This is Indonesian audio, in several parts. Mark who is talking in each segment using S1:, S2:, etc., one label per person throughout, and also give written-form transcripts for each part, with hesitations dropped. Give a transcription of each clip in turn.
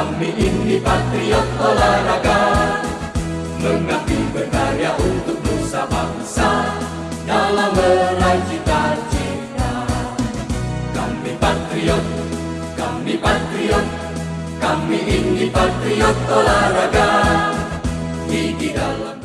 S1: Kami ini patriot olahraga, mengabdi berkarya untuk nusa bangsa dalam meraih cita-cita. Kami patriot, kami patriot, kami ini patriot olahraga. Gigi dalam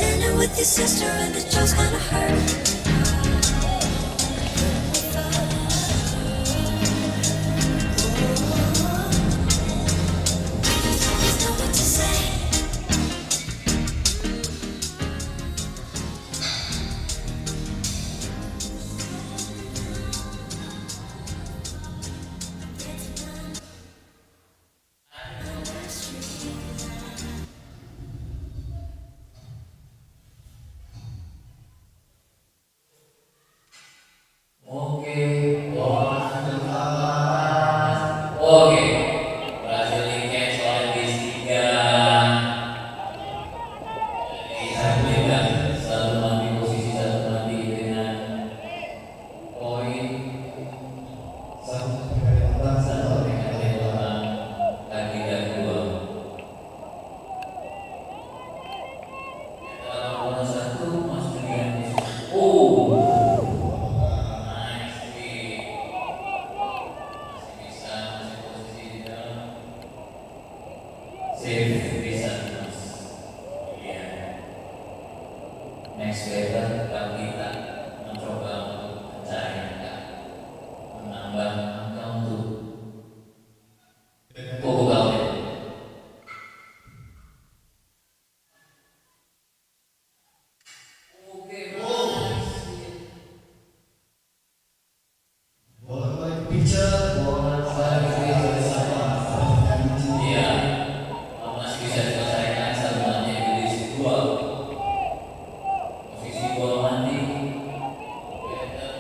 S2: Dinner with your sister and the joke's gonna hurt. Always know what to say.
S3: Oke, berhasil di-catch oleh bis 3. Jadi satu beda, satu mati posisi satu mati dengan poin satu dengan tembakan kaki dan 2. Kita lawan 1 masuk dengan posisi. Nice hit. Masih bisa masih posisi di dalam. Save bisa mas. Iya. Next batter kita mencoba untuk mencari angka, menambah angka untuk Google. Oke, iya, masih bisa diselesaikan sebenarnya di posisi 2. Posisi 2 mati.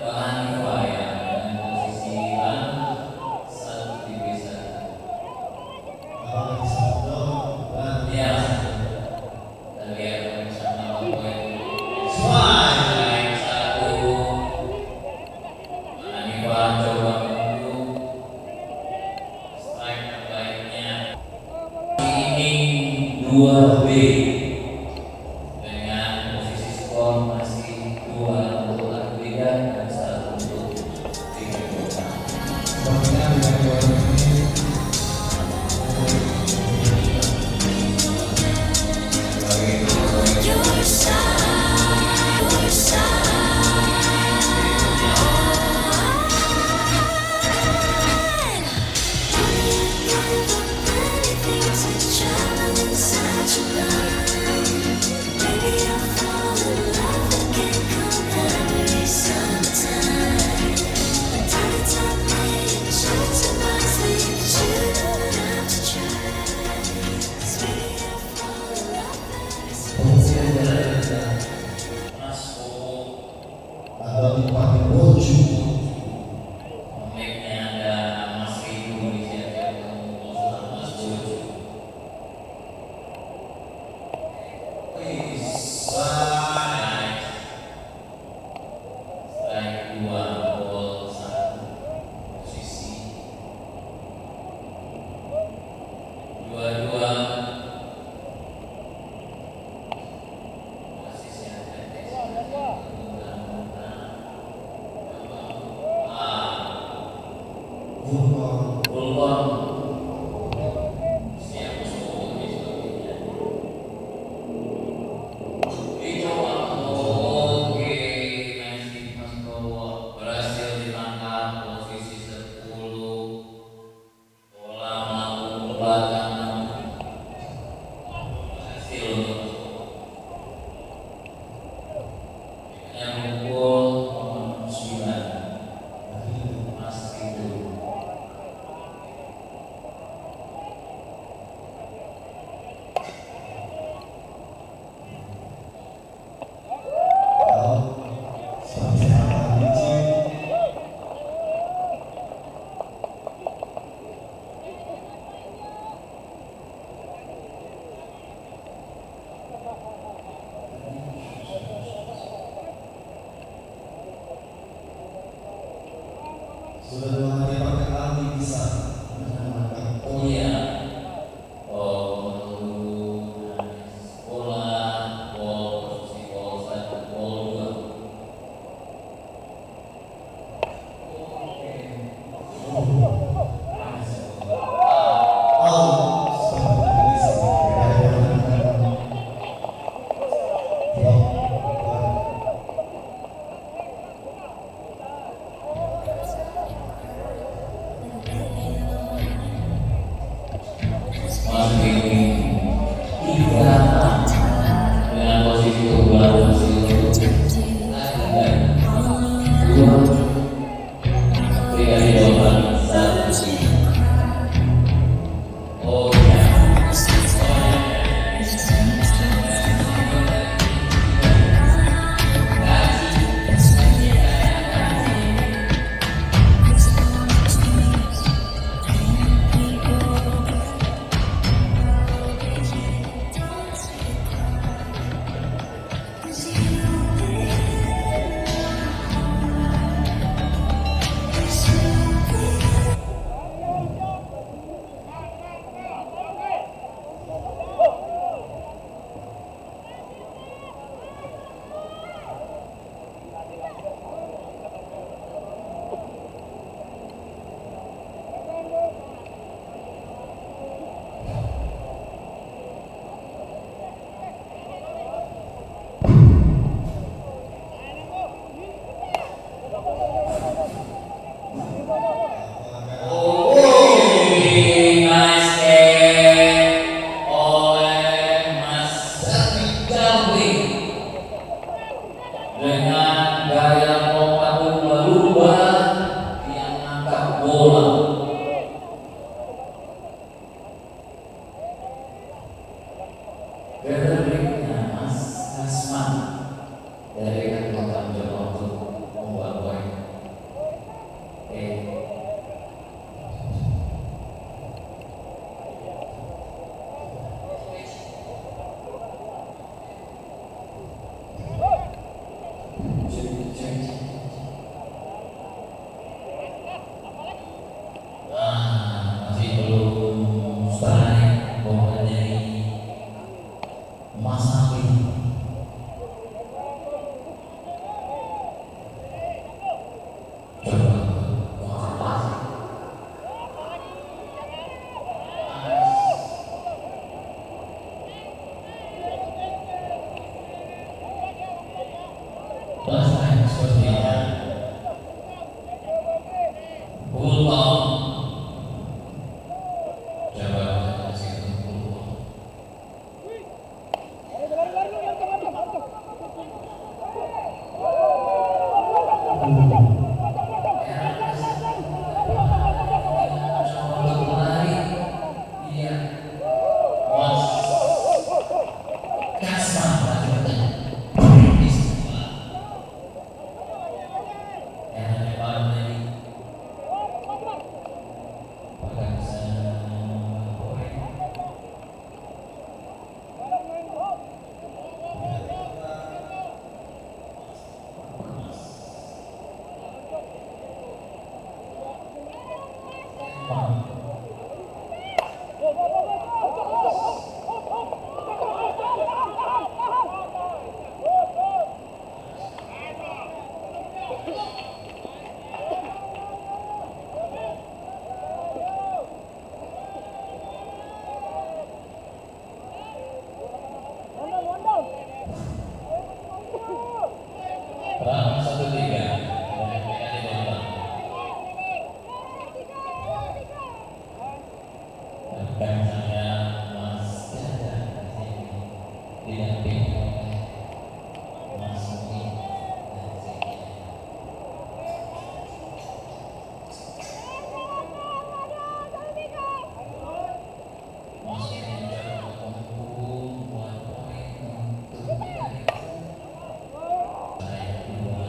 S3: Bahan ya dengan posisi satu di bisa. Iya, kita lihat bersama poin. Strike 1. Hanifa coba menunggu strike terbaiknya. Ini 2B dengan posisi skor masih 2 untuk Arvida dan 1 untuk Tiga.
S2: Your side, your side. Many things that travel inside your mind. Maybe I'll fall in love again, come every sometime. Time to tell me the truth to my sleep, but you don't have to try. 'Cause maybe I'll fall in love every sometime.
S3: Pemiliknya ada Mas Ridu di siap-siap untuk sama Mas Bojo. Strike 2 ball 1 posisi 2-2. Posisi atletis Bullborn siap musuh di sepertinya. Dicoba. Oke, nice hit Mas Bowo. Berhasil ditangkap posisi 10. Bola melambung ke belakang. Berhasil untuk Mas Bowo. Yang memukul nomor 9 Mas Ridu.
S4: Sudah 2 hari pakai ahli bisa menambahkan poin
S3: memasuki tiga dengan posisi unggulan posisi dan dua tiga di bawah satu. Oh ya. Dengan gaya lompat lumba-lumba yang angkat bola. Berikutnya Mas Hasman dari Kabupaten Jawa untuk membuat poin. Oke. Masih belum strike bola dari Mas Afi. Coba pas. Pas sepertinya. Bullball. Coba kasih ke bullball. Bang 1-3. Dan saya Mas Jada didampingi oleh Mas Umi dan Zeki. Mas Umi mencoba untuk membuat poin untuk menjadi saya dua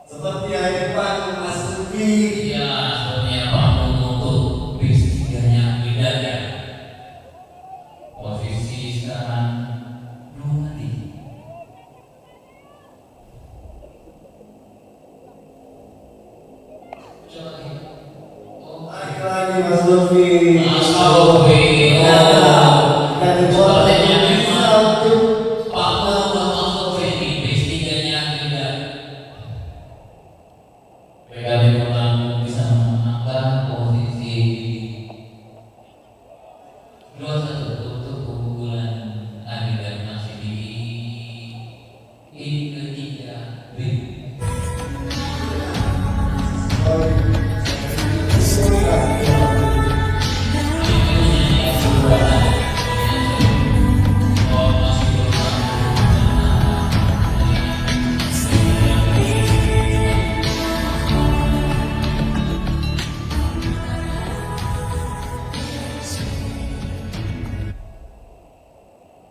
S1: Seperti yang depan memasuki
S3: ya sepertinya panggung untuk bis tiganya beda ya. Posisi sekarang 2-3. Coba
S1: Mas Lutfi.
S3: Mas Lutfi.
S1: Dan
S3: Sepertinya memang
S1: untuk
S3: fakta buat Mas Lutfi ini PS3-nya tidak. PKB Kota bisa memenangkan posisi 2-1 untuk keunggulan Adi dan masih di ketiga B.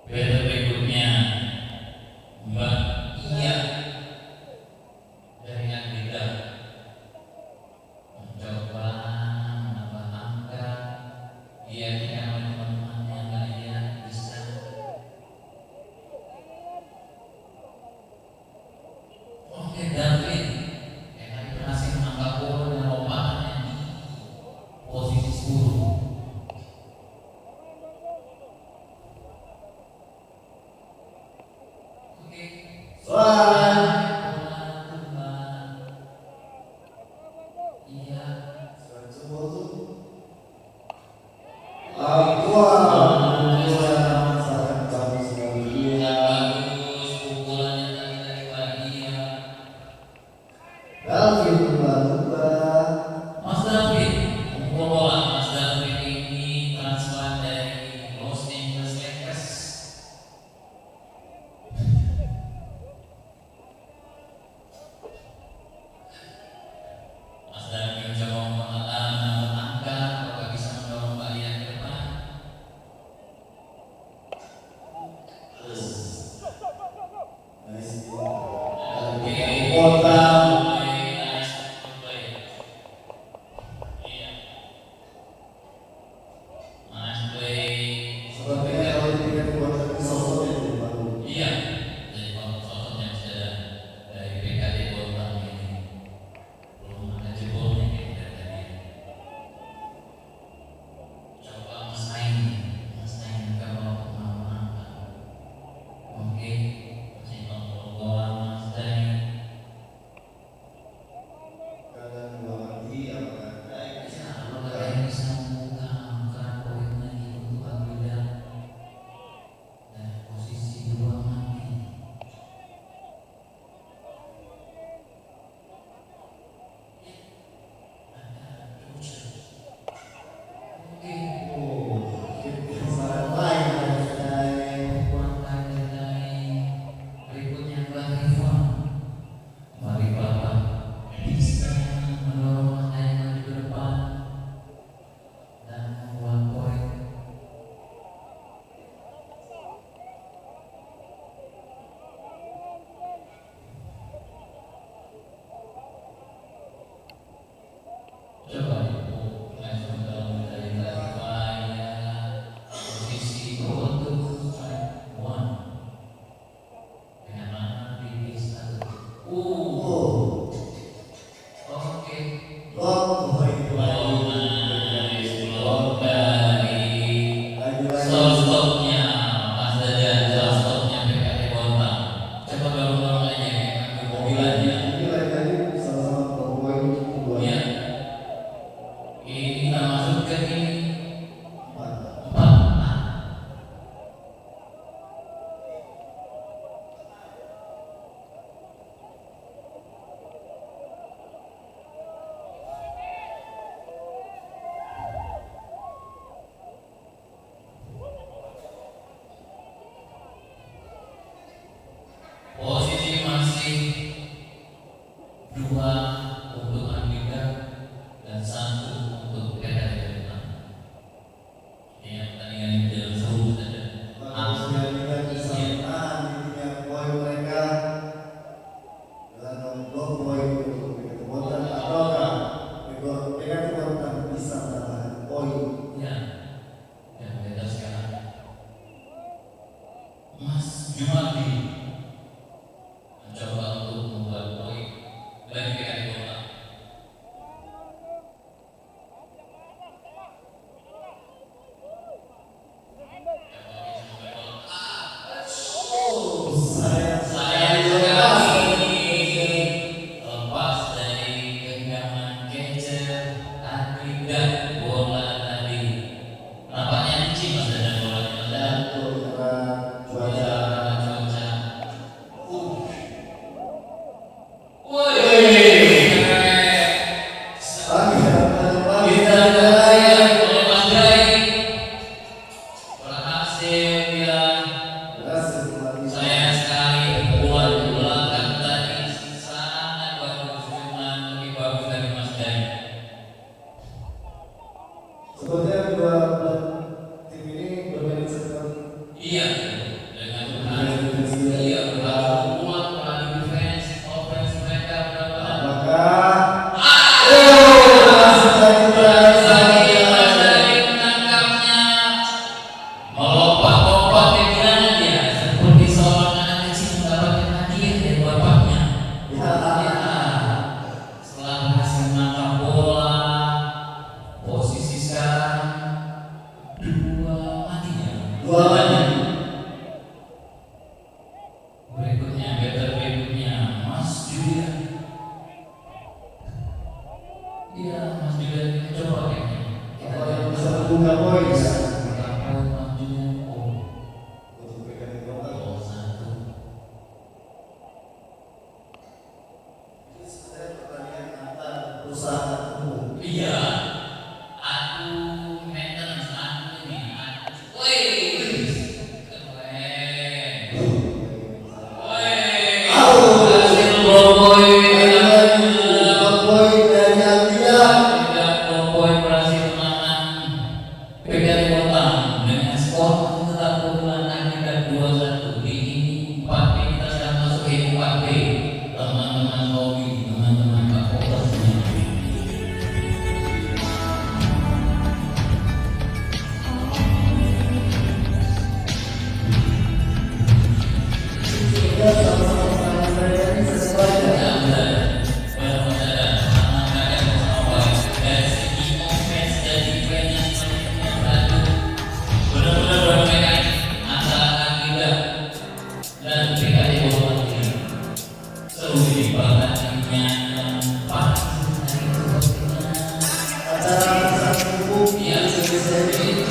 S3: Beda berikutnya Mbak Iya dari Andika mencoba menambah angka. Ia tidak teman-teman yang lainnya bisa. Oke David, tadi berhasil menangkap bola dan lompatannya di posisi 10. Oke.
S1: Selamat.
S3: Iya. Iya, bagus pukulannya dari Mbak Iya. Mas David, pukul bola Mas David ini transfer dari Los Angeles Lakers. Mas David mencoba menambah angka, apakah bisa mendorong Mbak Iya ke depan? Oke. Nice play. Iya. Nice play. Iya, jadi sosok yang sudah dari PKD Bontang ini belum ada jebolnya kita tadi. Coba Mas Nain kalau mau angkat. Oke, masih kontrol bola Mas Nain. Kalau kalian bisa membuka angka poin lagi untuk Aguda dan posisi 2 mati. Berikutnya Mbak Rifa. Mbak Rifa bisa mendorong Mas Nain maju ke depan dan membuat poin. Coba ibu langsung dalam dari Mbak Rifa ya, posisi 2-1 dengan mana di satu. Oke. Blok dari shortstopnya Mas Dadan, shortstopnya PKD Bontang. Coba dorong-dorong aja kayak mobilannya. Iya. Ini kita masukkan ini 4. dari.
S1: Sepertinya kedua tim ini bermain seperti
S3: Iya, dengan berhasil. Iya, berhasil kuat, berhasil defense, offense mereka berapa?
S1: apakah
S3: Lagi menangkapnya, melompat-lompat ke dia seperti seorang anak kecil mendapatkan hadiah dari bapaknya. Ya, setelah berhasil menangkap bola, posisi sekarang dua matinya. Berikutnya, batter berikutnya, Mas Julian. Iya, Mas Julian ini coba kayaknya. Kita
S1: yang bisa membuka poin ya?
S3: Buka poin Mas Julian.
S1: Untuk berikan informasi.
S3: Oh, satu.
S1: Ini sebenarnya pertandingan antar perusahaan umum.
S3: Iya. Aku maintenance aku ini. Wih, keren. Wih, hasil poin.
S1: Poin dari Andrea.
S3: Tidak poin berhasil menang PKRI Kota dengan skor tetap keunggulan akibat 2-1 di ini 4B. Kita sudah masuk ke 4B. Teman-teman Bobby, teman-teman Pak Fokus.
S1: Sehingga sama-sama pertandingan ini sesuai dengan acara perusahaan umum Indonesia ini.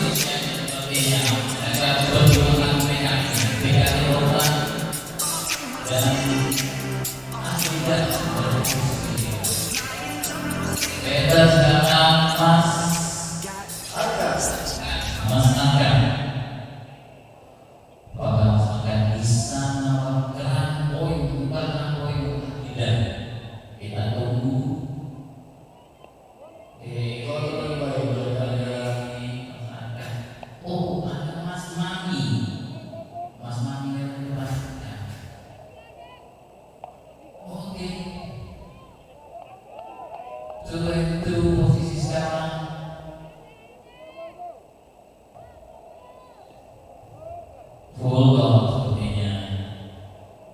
S3: Beda sekarang Mas Angga. Apakah Mas Angga bisa mendapatkan poin, bukan poin tidak? Kita tunggu. Mas Angga. Oh, ada Mas Mami. Mas Mami yang diperhatikan. Oke. Coba itu posisi sekarang. Full ball sepertinya.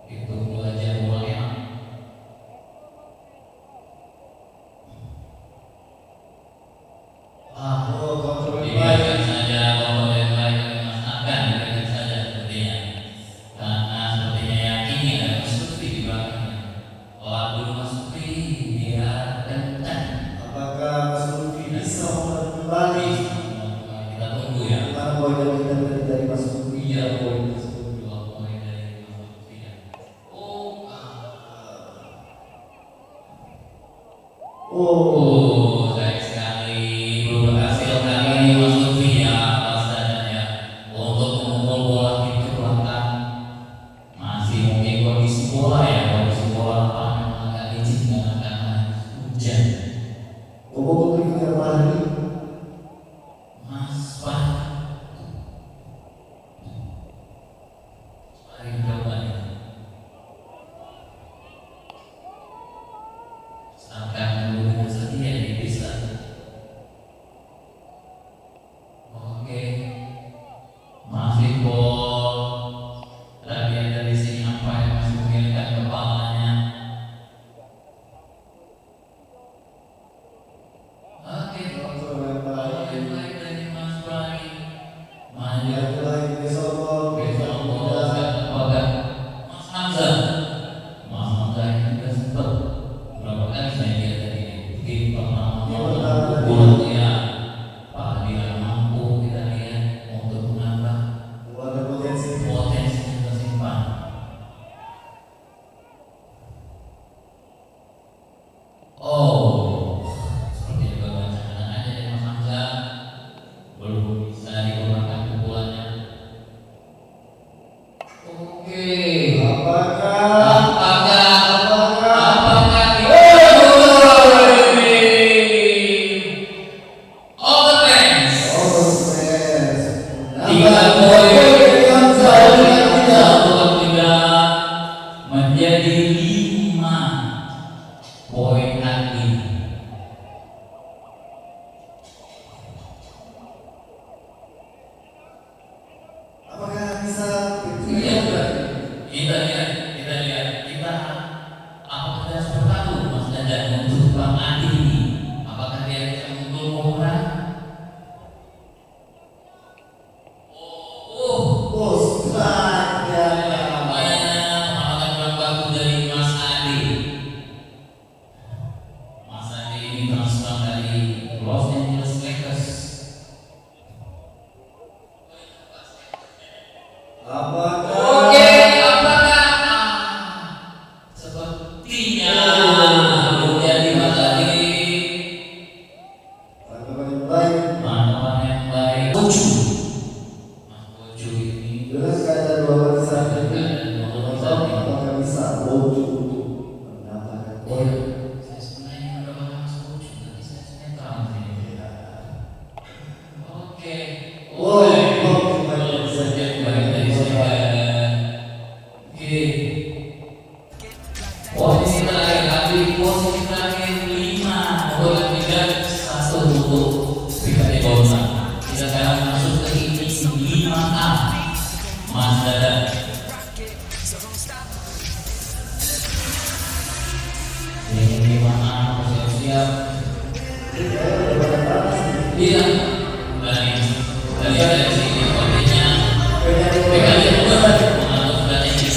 S3: Itu belajar boleh. Dibiarkan saja komponen lain Mas akan dibiarkan saja sepertinya. Karena sepertinya yakini ada Mas Lutfi di belakangnya. Lalu Mas Lutfi diarahkan
S1: Apakah Mas Lutfi bisa membuat kembali?
S3: kita tunggu ya.
S1: Mana poin yang kita beri dari Mas Lutfi?
S3: Iya, poin tersebut 2 poin dari Mas Lutfi ya.
S1: Oh,
S3: Baik sekali. Belum berhasil kali ini Mas Lutfi ya, Mas Dadan ya, untuk memukul bola itu belakang. Masih mungkin kondisi bola ya, kondisi bola lapangan agak licin karena hujan.
S1: Bobo berikutnya Fahri.
S3: Mas Fahri coba nih. Akan dulu setia di bisa. Oke, masih bol. Tadi ada di sini apa yang masih menggelengkan kepalanya. sekarang masuk ke ini 5A. Mas Dadan. Ini 5A siap-siap. Iya. Dari sini sepertinya pegang juga mengatur strategi.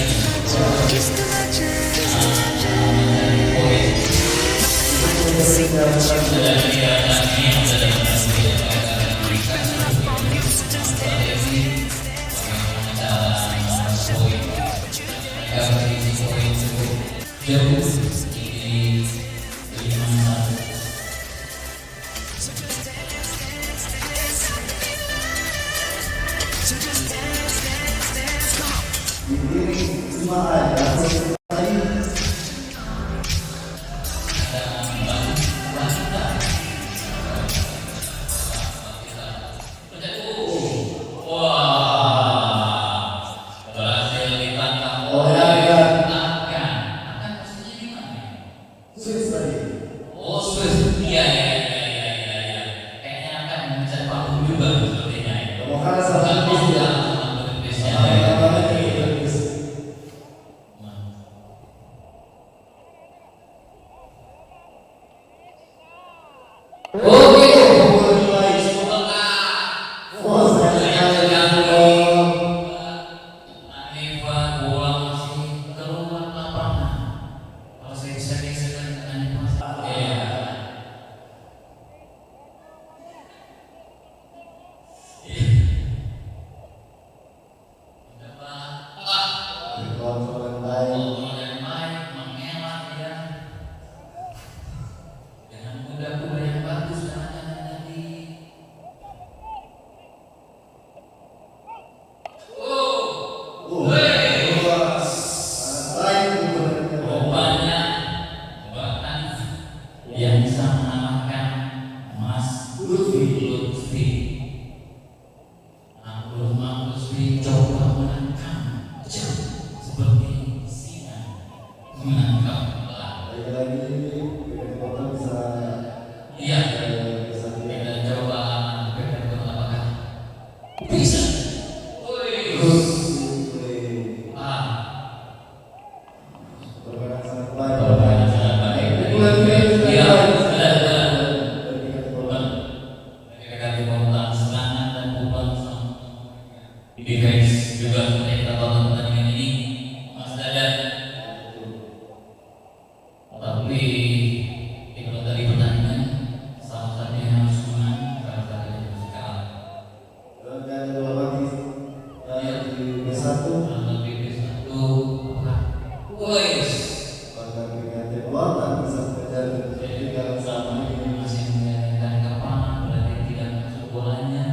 S3: Yang bisa mengalahkan Mas Lutfi. Mas Lutfi coba menangkap seperti singa menangkap ular. Iya, kita coba pegang apakah bisa. Ini guys juga seperti kita tonton pertandingan ini Mas Dadan. Tapi itu tadi pertandingan salah satunya harus menang, salah satunya harus kalah. Masih mengingatkan kapan berarti tidak masuk bolanya.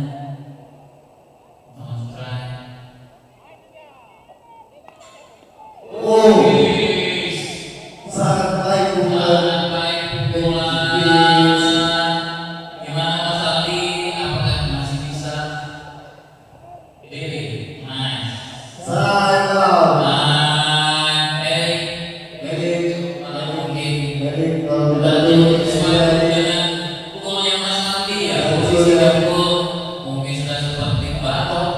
S3: Mungkin sudah seperti batok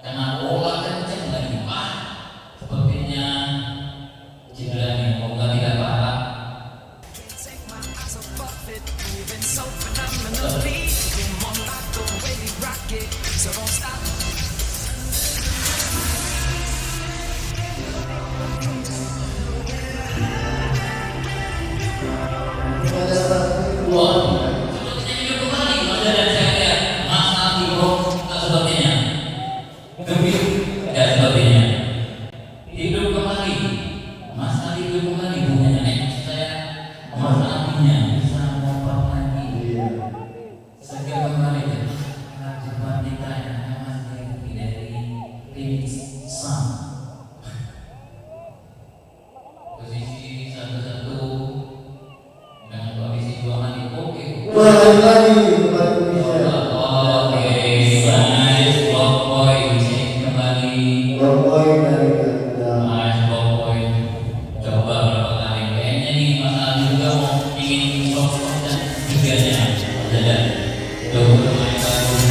S3: kena bola kenceng lagi, sepertinya cederanya semoga tidak parah. Hidup kembali, Mas Ali hidup kembali, bukan nenek saya, Mas Ali-nya bisa ngomong lagi, segar kembali ya, cepat ditanya Mas Ali dari Phoenix Sun, posisi 1-1 dengan kondisi 2 kali, oke, nice, block boy, kembali. Coba berapa kali kayaknya nih Mas Ali juga mau ingin stop dan tiganya ada coba bermain bagus.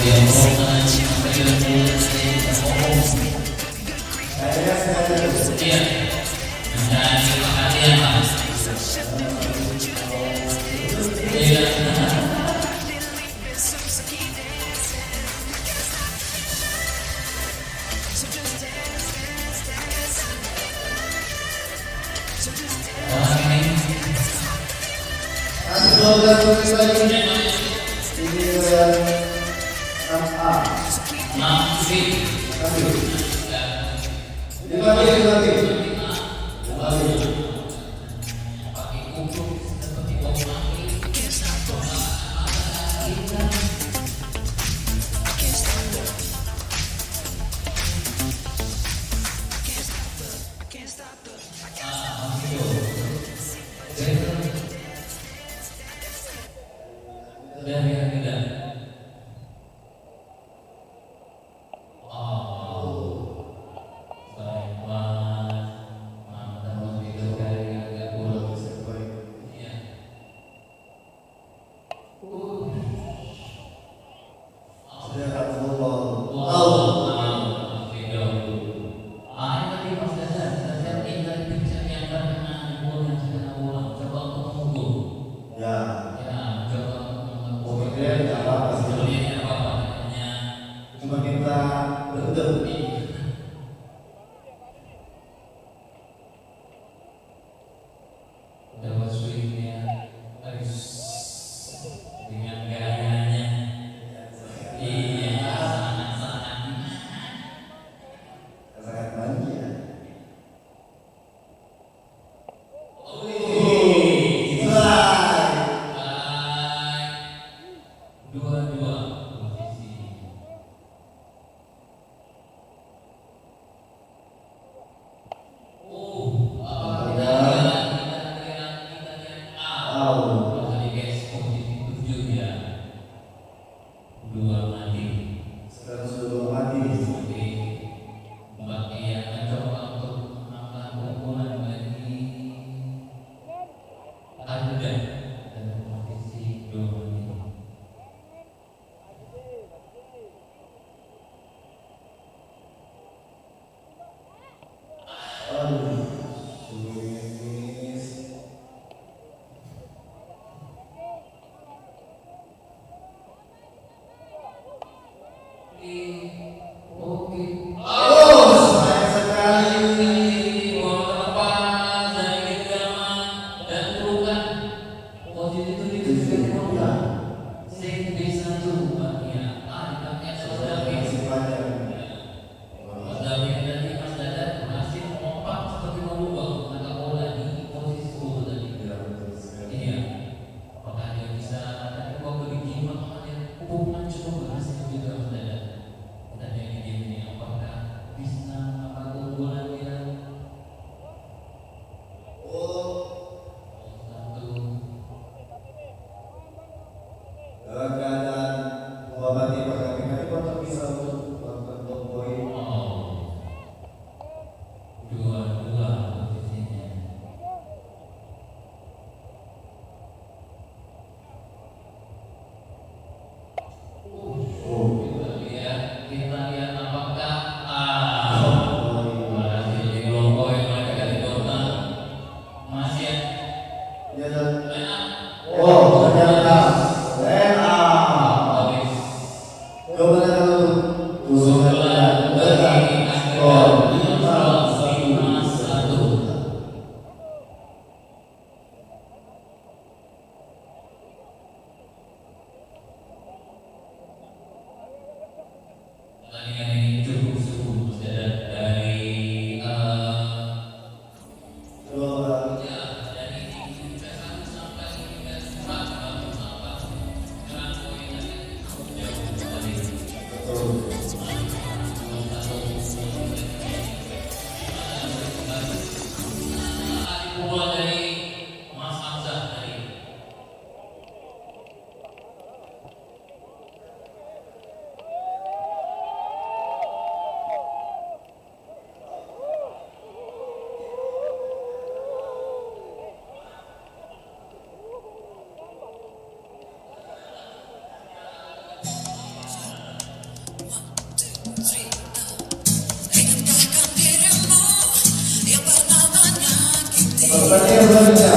S1: bekerja.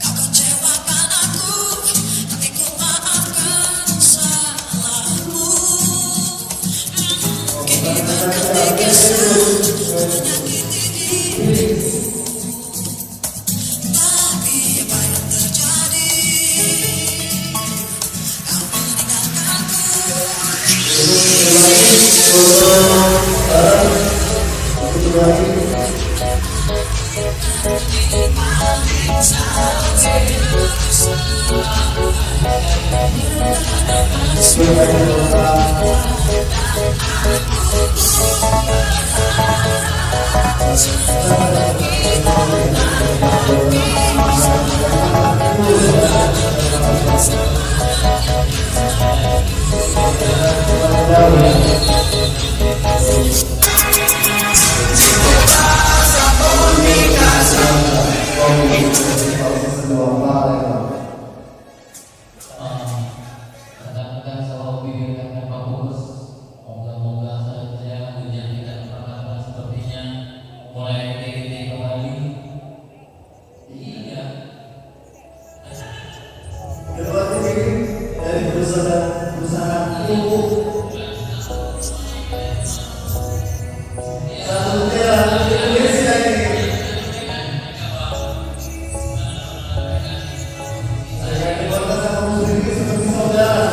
S2: Kau kecewakan aku, tapi ku maafkan salahmu. Kini berganti kisah menyakiti diriku. Tapi apa yang terjadi? Kau
S3: Kadang-kadang selalu pikirkan Pak Bungkus, moga-moga saja hujan tidak pernah sepertinya mulai titik kembali. Iya.
S1: Kedua titik dari perusahaan itu. Satunya Indonesia ini. Saya keluarga sama muslim seperti saudara.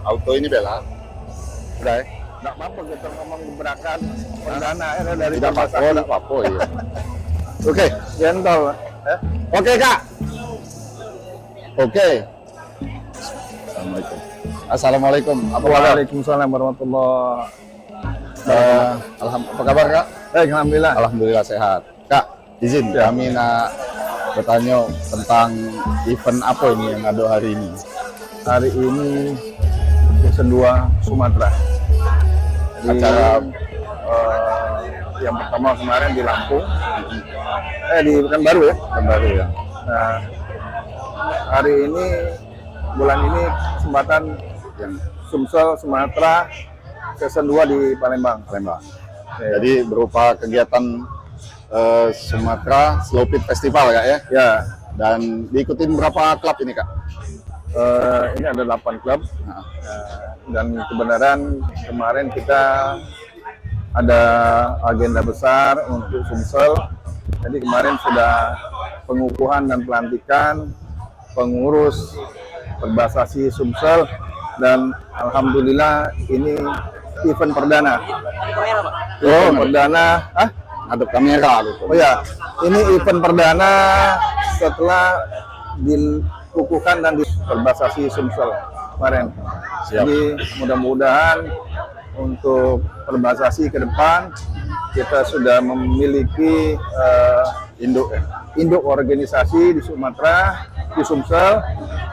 S4: auto ini bela. Udah ya?
S5: Nggak apa-apa kita ngomong gebrakan perdana ya dari
S4: Tidak apa-apa,
S5: Kawasaki.
S4: tidak apa-apa iya. Oke,
S5: Gentle.
S4: oke Kak. Oke. Assalamualaikum. Assalamualaikum.
S5: Waalaikumsalam warahmatullahi
S4: Apa kabar Kak?
S5: Alhamdulillah.
S4: Alhamdulillah sehat. Kak, izin kami nak bertanya tentang event apa ini yang ada hari ini.
S5: Hari ini Season 2 Sumatera. Di,
S4: Acara
S5: yang pertama kemarin di Lampung. Di Pekanbaru ya.
S4: Pekanbaru ya.
S5: Nah, hari ini bulan ini kesempatan
S4: Yang
S5: Sumsel Sumatera Season 2 di Palembang.
S4: Palembang.
S5: Ya.
S4: Jadi berupa kegiatan Sumatera Slow Pitch Festival Kak ya.
S5: Ya,
S4: Dan diikutin berapa klub ini Kak?
S5: ini ada 8 klub.
S4: Nah,
S5: Dan kebenaran kemarin kita ada agenda besar untuk Sumsel. Jadi kemarin sudah pengukuhan dan pelantikan pengurus Perbasasi Sumsel, dan alhamdulillah ini event perdana.
S4: Oh,
S5: Perdana,
S4: ngadep kamera gitu.
S5: oh ya, ini event perdana setelah dikukuhkan dan di Perbasasi Sumsel kemarin.
S4: Siap.
S5: Jadi mudah-mudahan untuk Perbasasi ke depan kita sudah memiliki induk organisasi di Sumatera, di Sumsel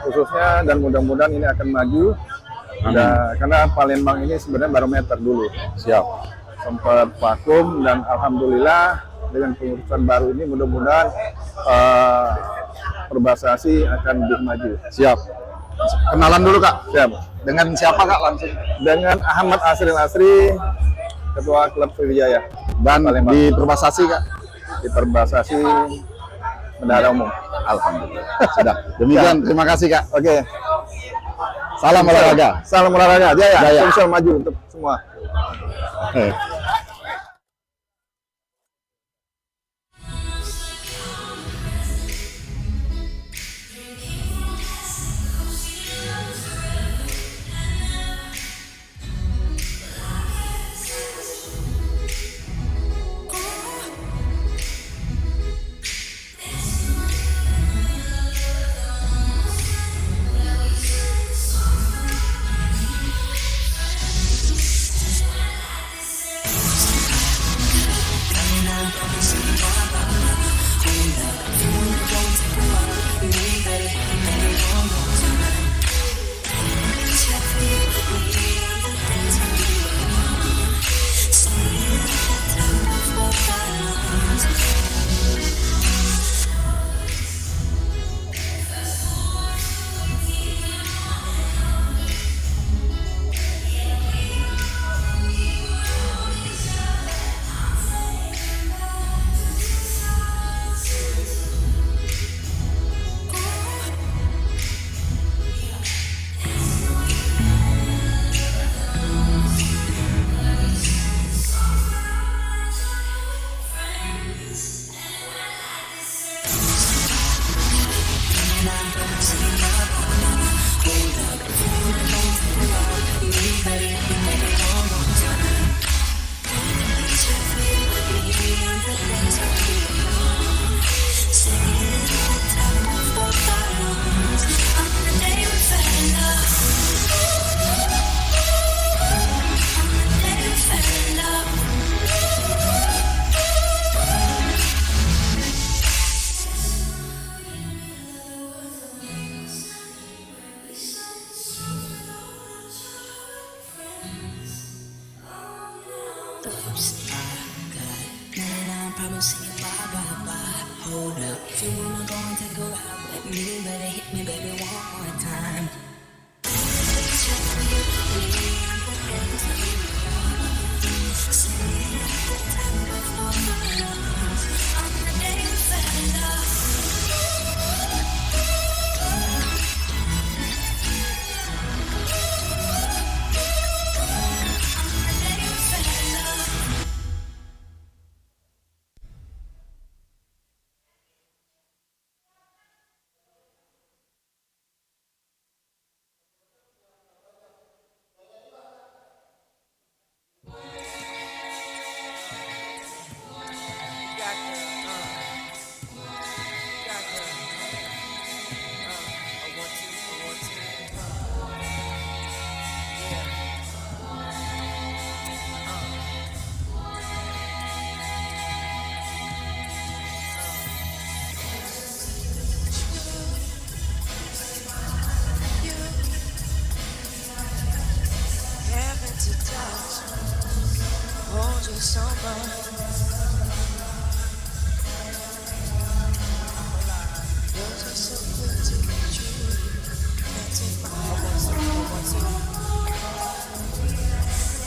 S5: khususnya, dan mudah-mudahan ini akan maju. Karena Palembang ini sebenarnya barometer dulu.
S4: Siap.
S5: Sempat vakum, dan alhamdulillah dengan pengurusan baru ini mudah-mudahan Perbasasi akan lebih maju.
S4: Siap. Kenalan dulu Kak.
S5: Siap.
S4: Dengan siapa Kak langsung?
S5: Dengan Ahmad Asri Asri, Ketua Klub Sriwijaya.
S4: Dan
S5: Palembang.
S4: di Perbasasi Kak?
S5: Di Perbasasi Bendahara Umum.
S4: Alhamdulillah. Sudah. Demikian, terima kasih Kak.
S5: Oke.
S4: Salam olahraga.
S5: Salam olahraga. Jaya.
S4: Jaya.
S5: Sumsel maju untuk semua.
S2: Oops, I got 99 problems singing bye bye bye. Hold up, if you wanna go and take a ride with me, better hit me, baby, one more time.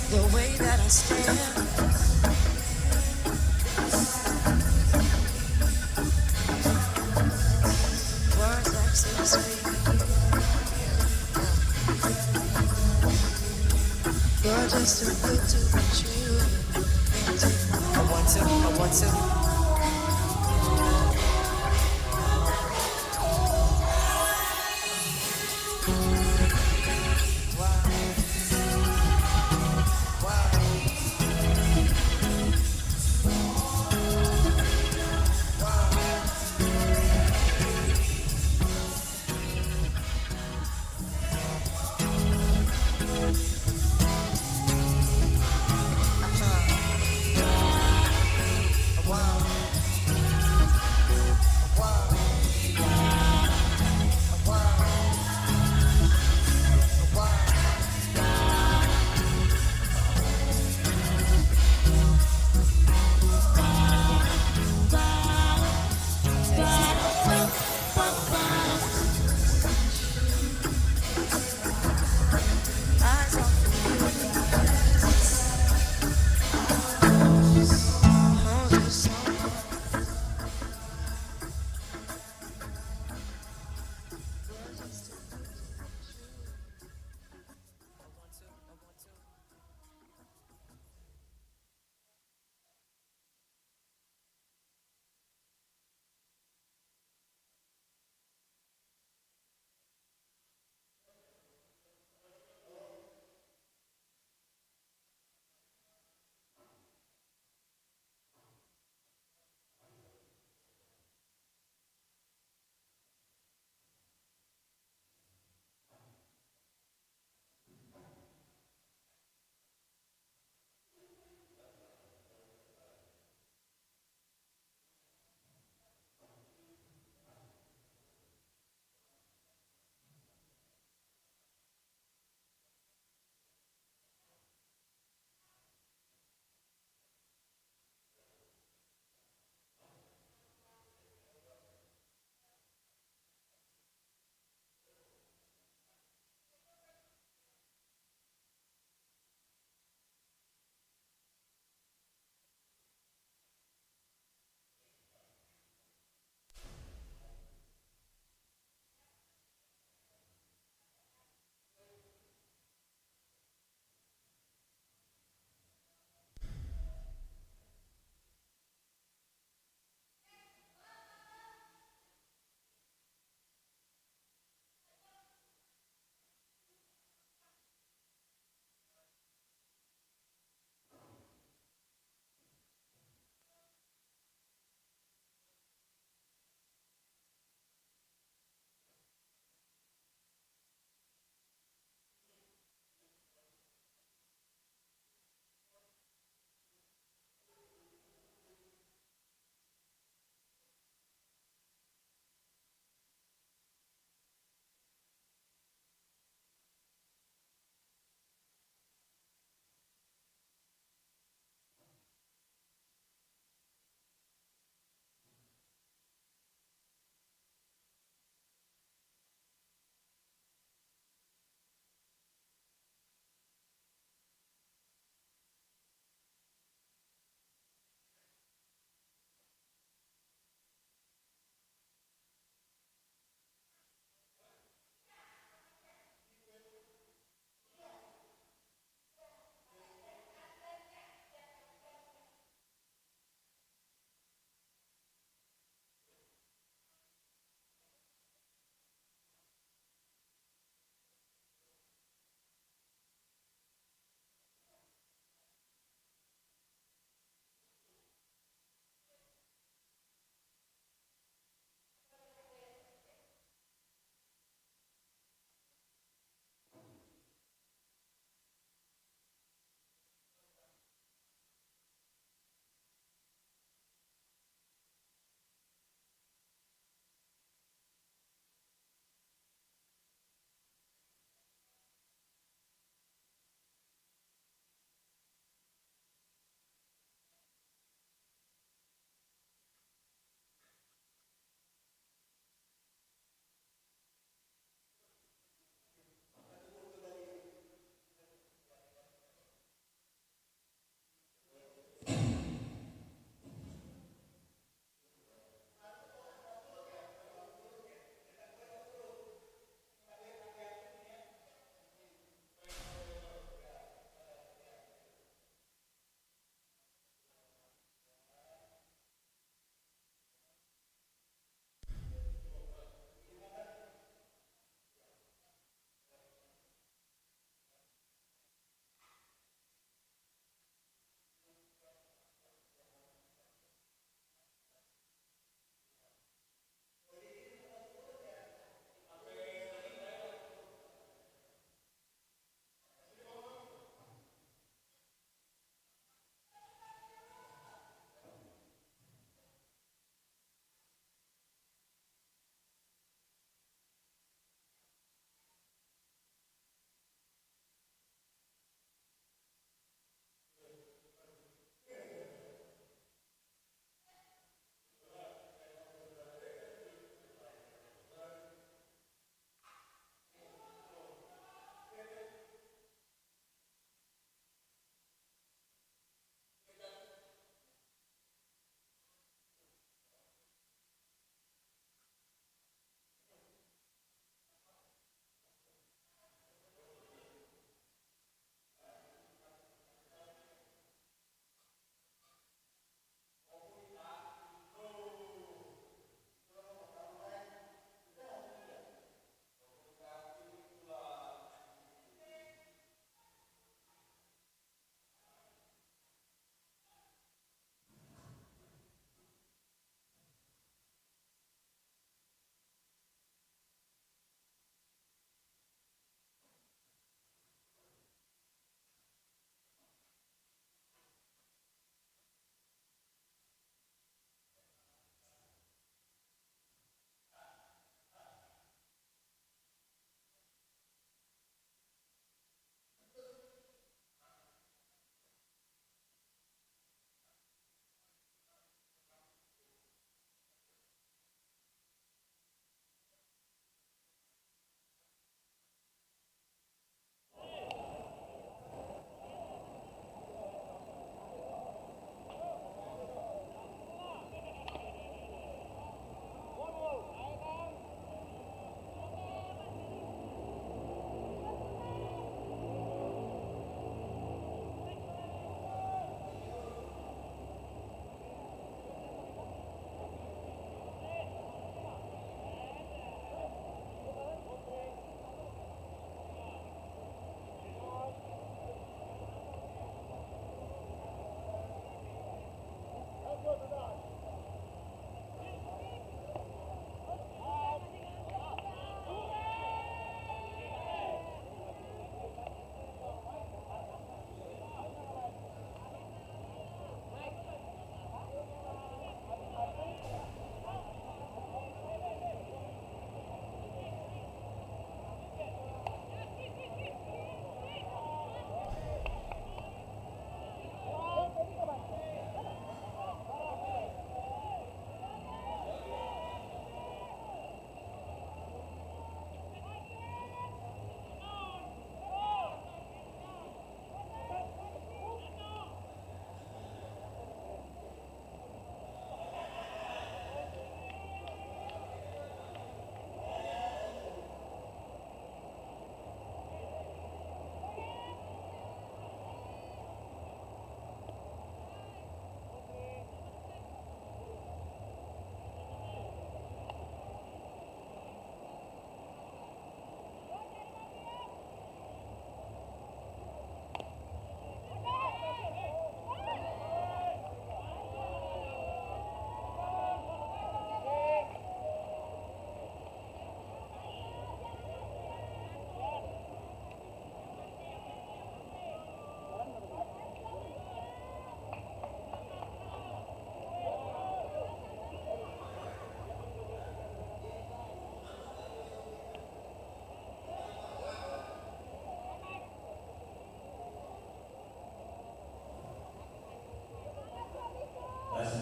S2: The way that I stare, words like sweet. You're just too good to be true. I want to. Wow.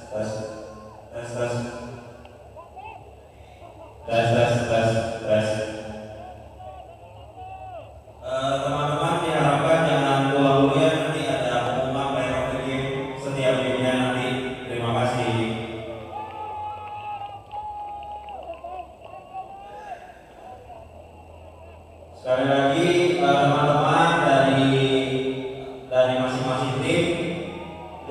S1: tes tes tes tes tes tes tes. Teman-teman diharapkan jangan pulang dulu ya, nanti ada pengumuman player of the game setiap gamenya nanti. Terima kasih. Sekali lagi teman-teman dari masing-masing tim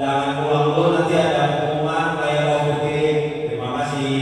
S1: jangan pulang dulu, nanti ada pengumuman player of the game. Terima kasih.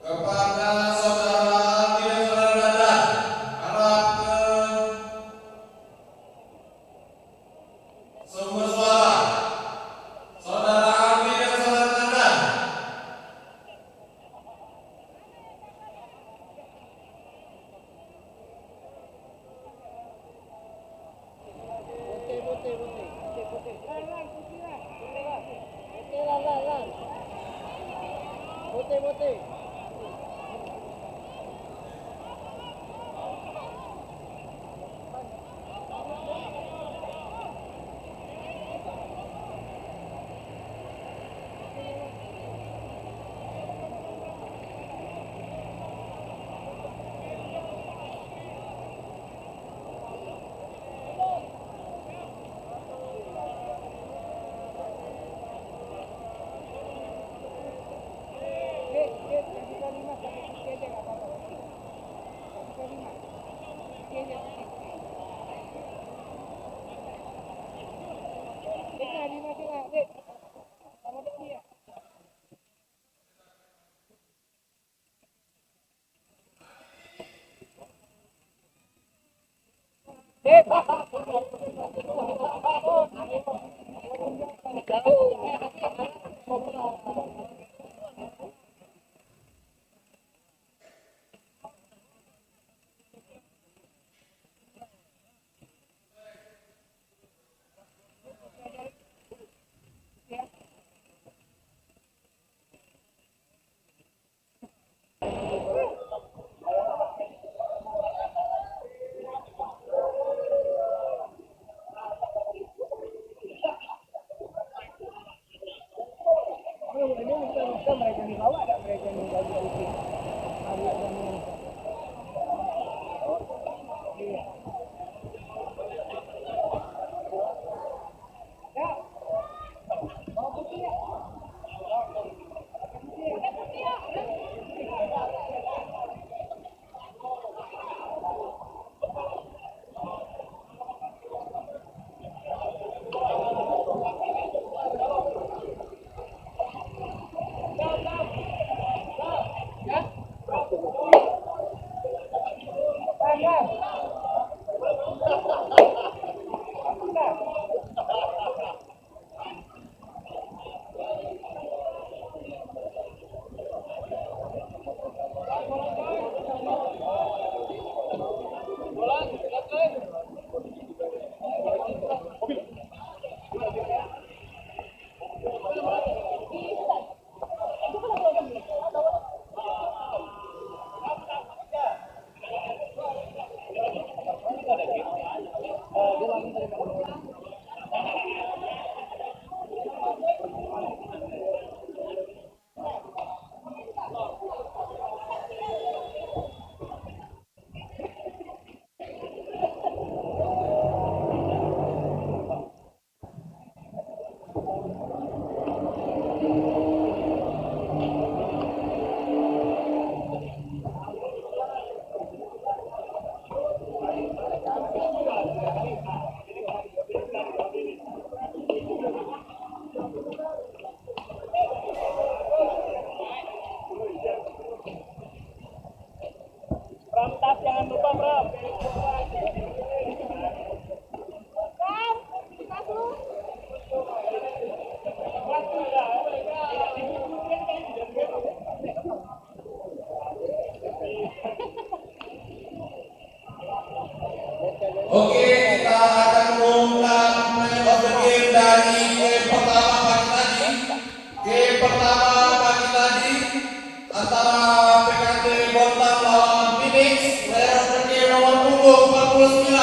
S6: Kepada saudara Aldi dan saudara Dadan, harapkan sumber suara. Saudara Aldi dan saudara Dadan. antara PKT Bontang lawan Phoenix. Player of the game nomor punggung 49,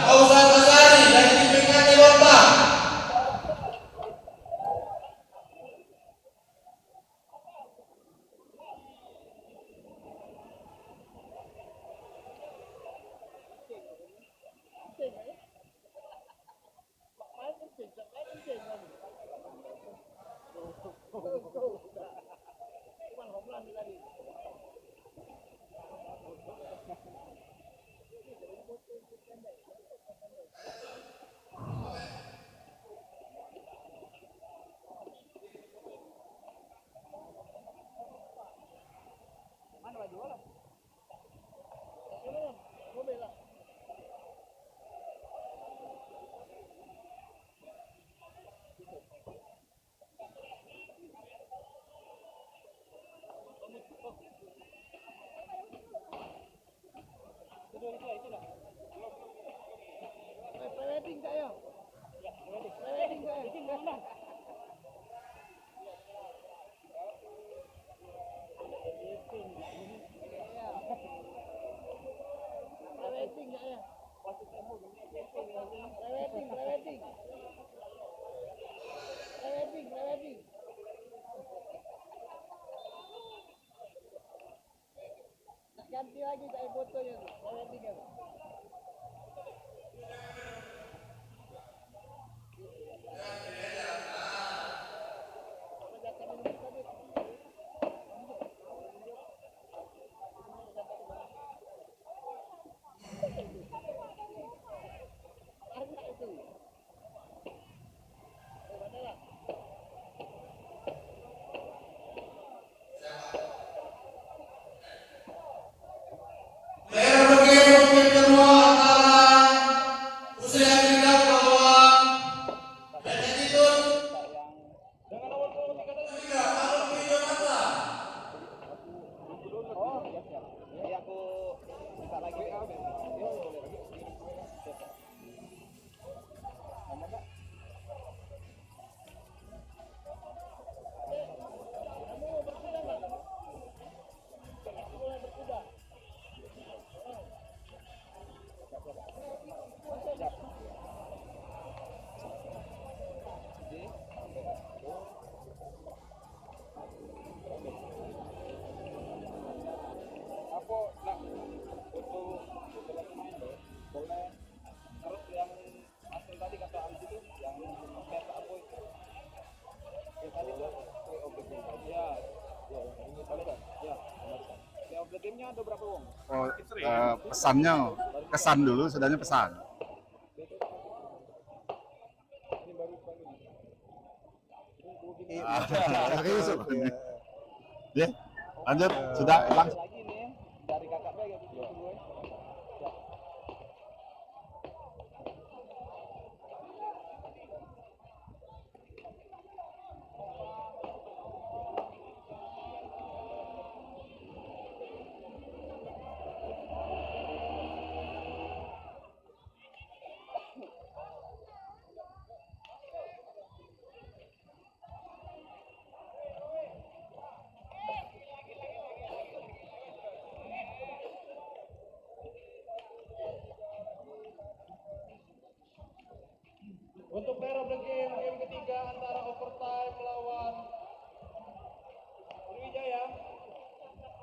S6: Fauzan Azari dari tim PKT Bontang.
S7: Ganti lagi saya fotonya tuh. Saya tinggal.
S6: Player of the game untuk game kedua antara Pusri Agridak lawan PT Titun. Dengan nomor 23, Alun Video Mata.
S4: Oh, pesannya, kesan dulu, sudahnya pesan. Serius, ya, lanjut, sudah langsung.
S6: Untuk player of the game, game ketiga antara Overtime lawan Sriwijaya.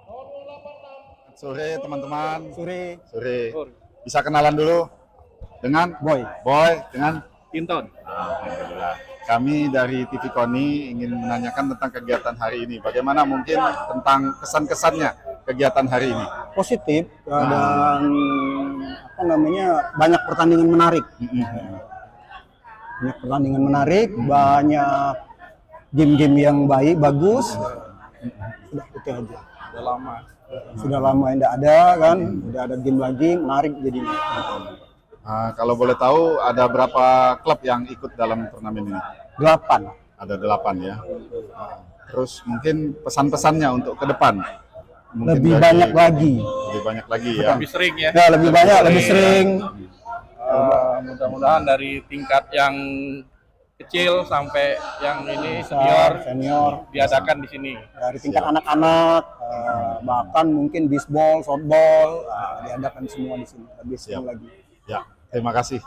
S6: Nomor 86.
S4: Sore teman-teman.
S5: Sore.
S4: Sore. Bisa kenalan dulu dengan
S5: Boy.
S4: Boy, dengan
S5: Tinton.
S4: Alhamdulillah. Kami dari TV Koni ingin menanyakan tentang kegiatan hari ini. Bagaimana mungkin tentang kesan-kesannya kegiatan hari ini?
S8: Positif dan apa namanya, banyak pertandingan menarik. Banyak pertandingan menarik, banyak game-game yang bagus. Sudah itu aja. Sudah lama tidak ada kan, udah ada game lagi, menarik jadinya.
S4: Kalau boleh tahu ada berapa klub yang ikut dalam turnamen ini?
S8: 8.
S4: Ada 8 ya. Terus mungkin pesan-pesannya untuk ke depan? Mungkin
S8: Lebih banyak lagi.
S4: Lebih banyak lagi ya.
S9: Lebih sering ya.
S8: Ya, lebih banyak, lebih sering.
S9: Mudah-mudahan dari tingkat yang
S5: kecil sampai yang ini
S8: Besar,
S5: senior
S8: senior,
S5: diadakan di sini.
S8: dari tingkat anak-anak, bahkan mungkin bisbol, softball, diadakan semua di sini. Lebih seru
S4: Siap.
S8: lagi.
S4: Ya, terima kasih.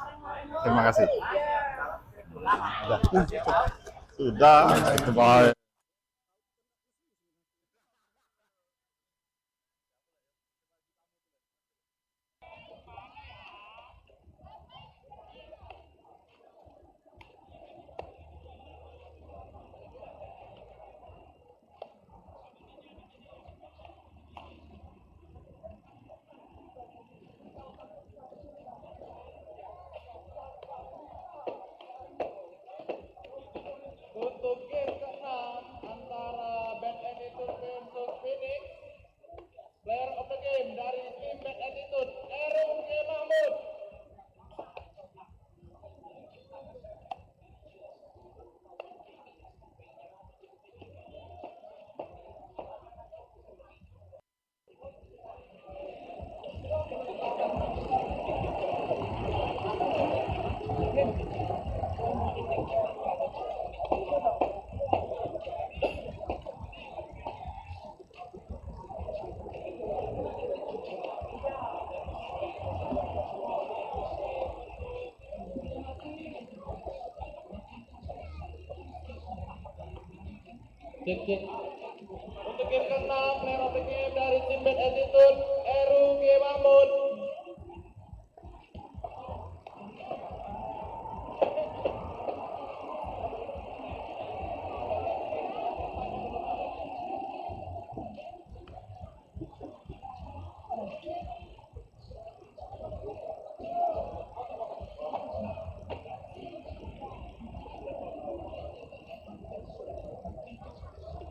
S4: Terima kasih. Sudah, itu baik.
S6: Untuk game ke-6 antara Bad Attitude versus Phoenix, player of the game dari tim Bad Attitude, Erung K. Mahmud. Cek. Untuk game ke-6, player of the game dari tim Bad Attitude, Erung K. Mahmud.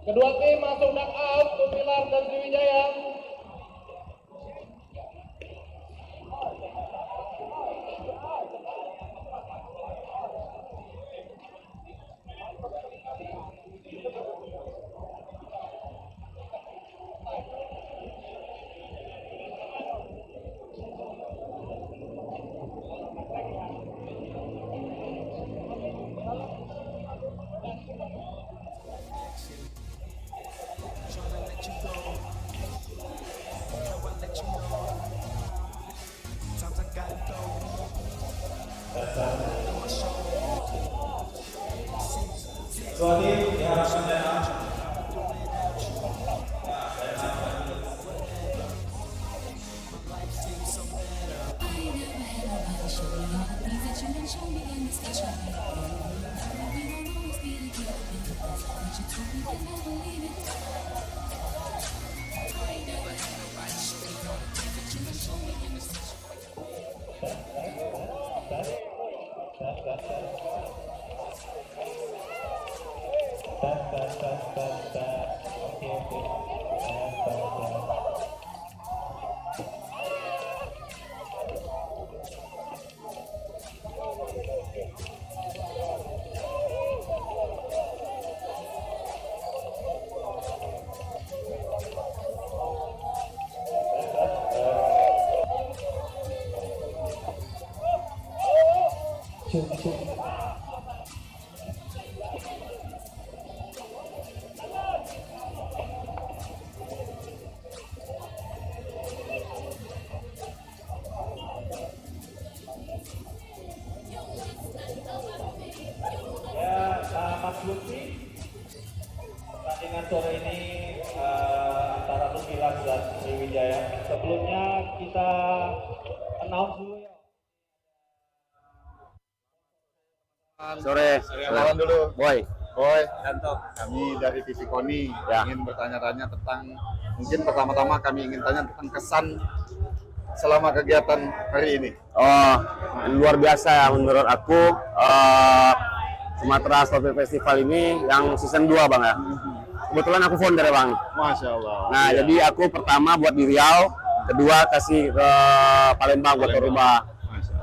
S6: Kedua tim masuk duck out, Tumilar dan Sriwijaya.
S1: Dua tim diharapkan menang. Mas Lutfi, pertandingan sore ini antara Tumilar dan Sriwijaya. Sebelumnya kita announce dulu ya.
S4: Sore,
S5: Kenalan dulu.
S4: Boy, kami dari TV Koni ingin bertanya-tanya tentang, mungkin pertama-tama kami ingin tanya tentang kesan selama kegiatan hari ini.
S9: Oh, luar biasa ya menurut aku. Sumatera Slot Festival ini yang season 2 Bang ya. Kebetulan aku founder ya Bang.
S4: Masya Allah.
S9: Nah, jadi aku pertama buat di Riau, kedua kasih ke Palembang buat ke rumah.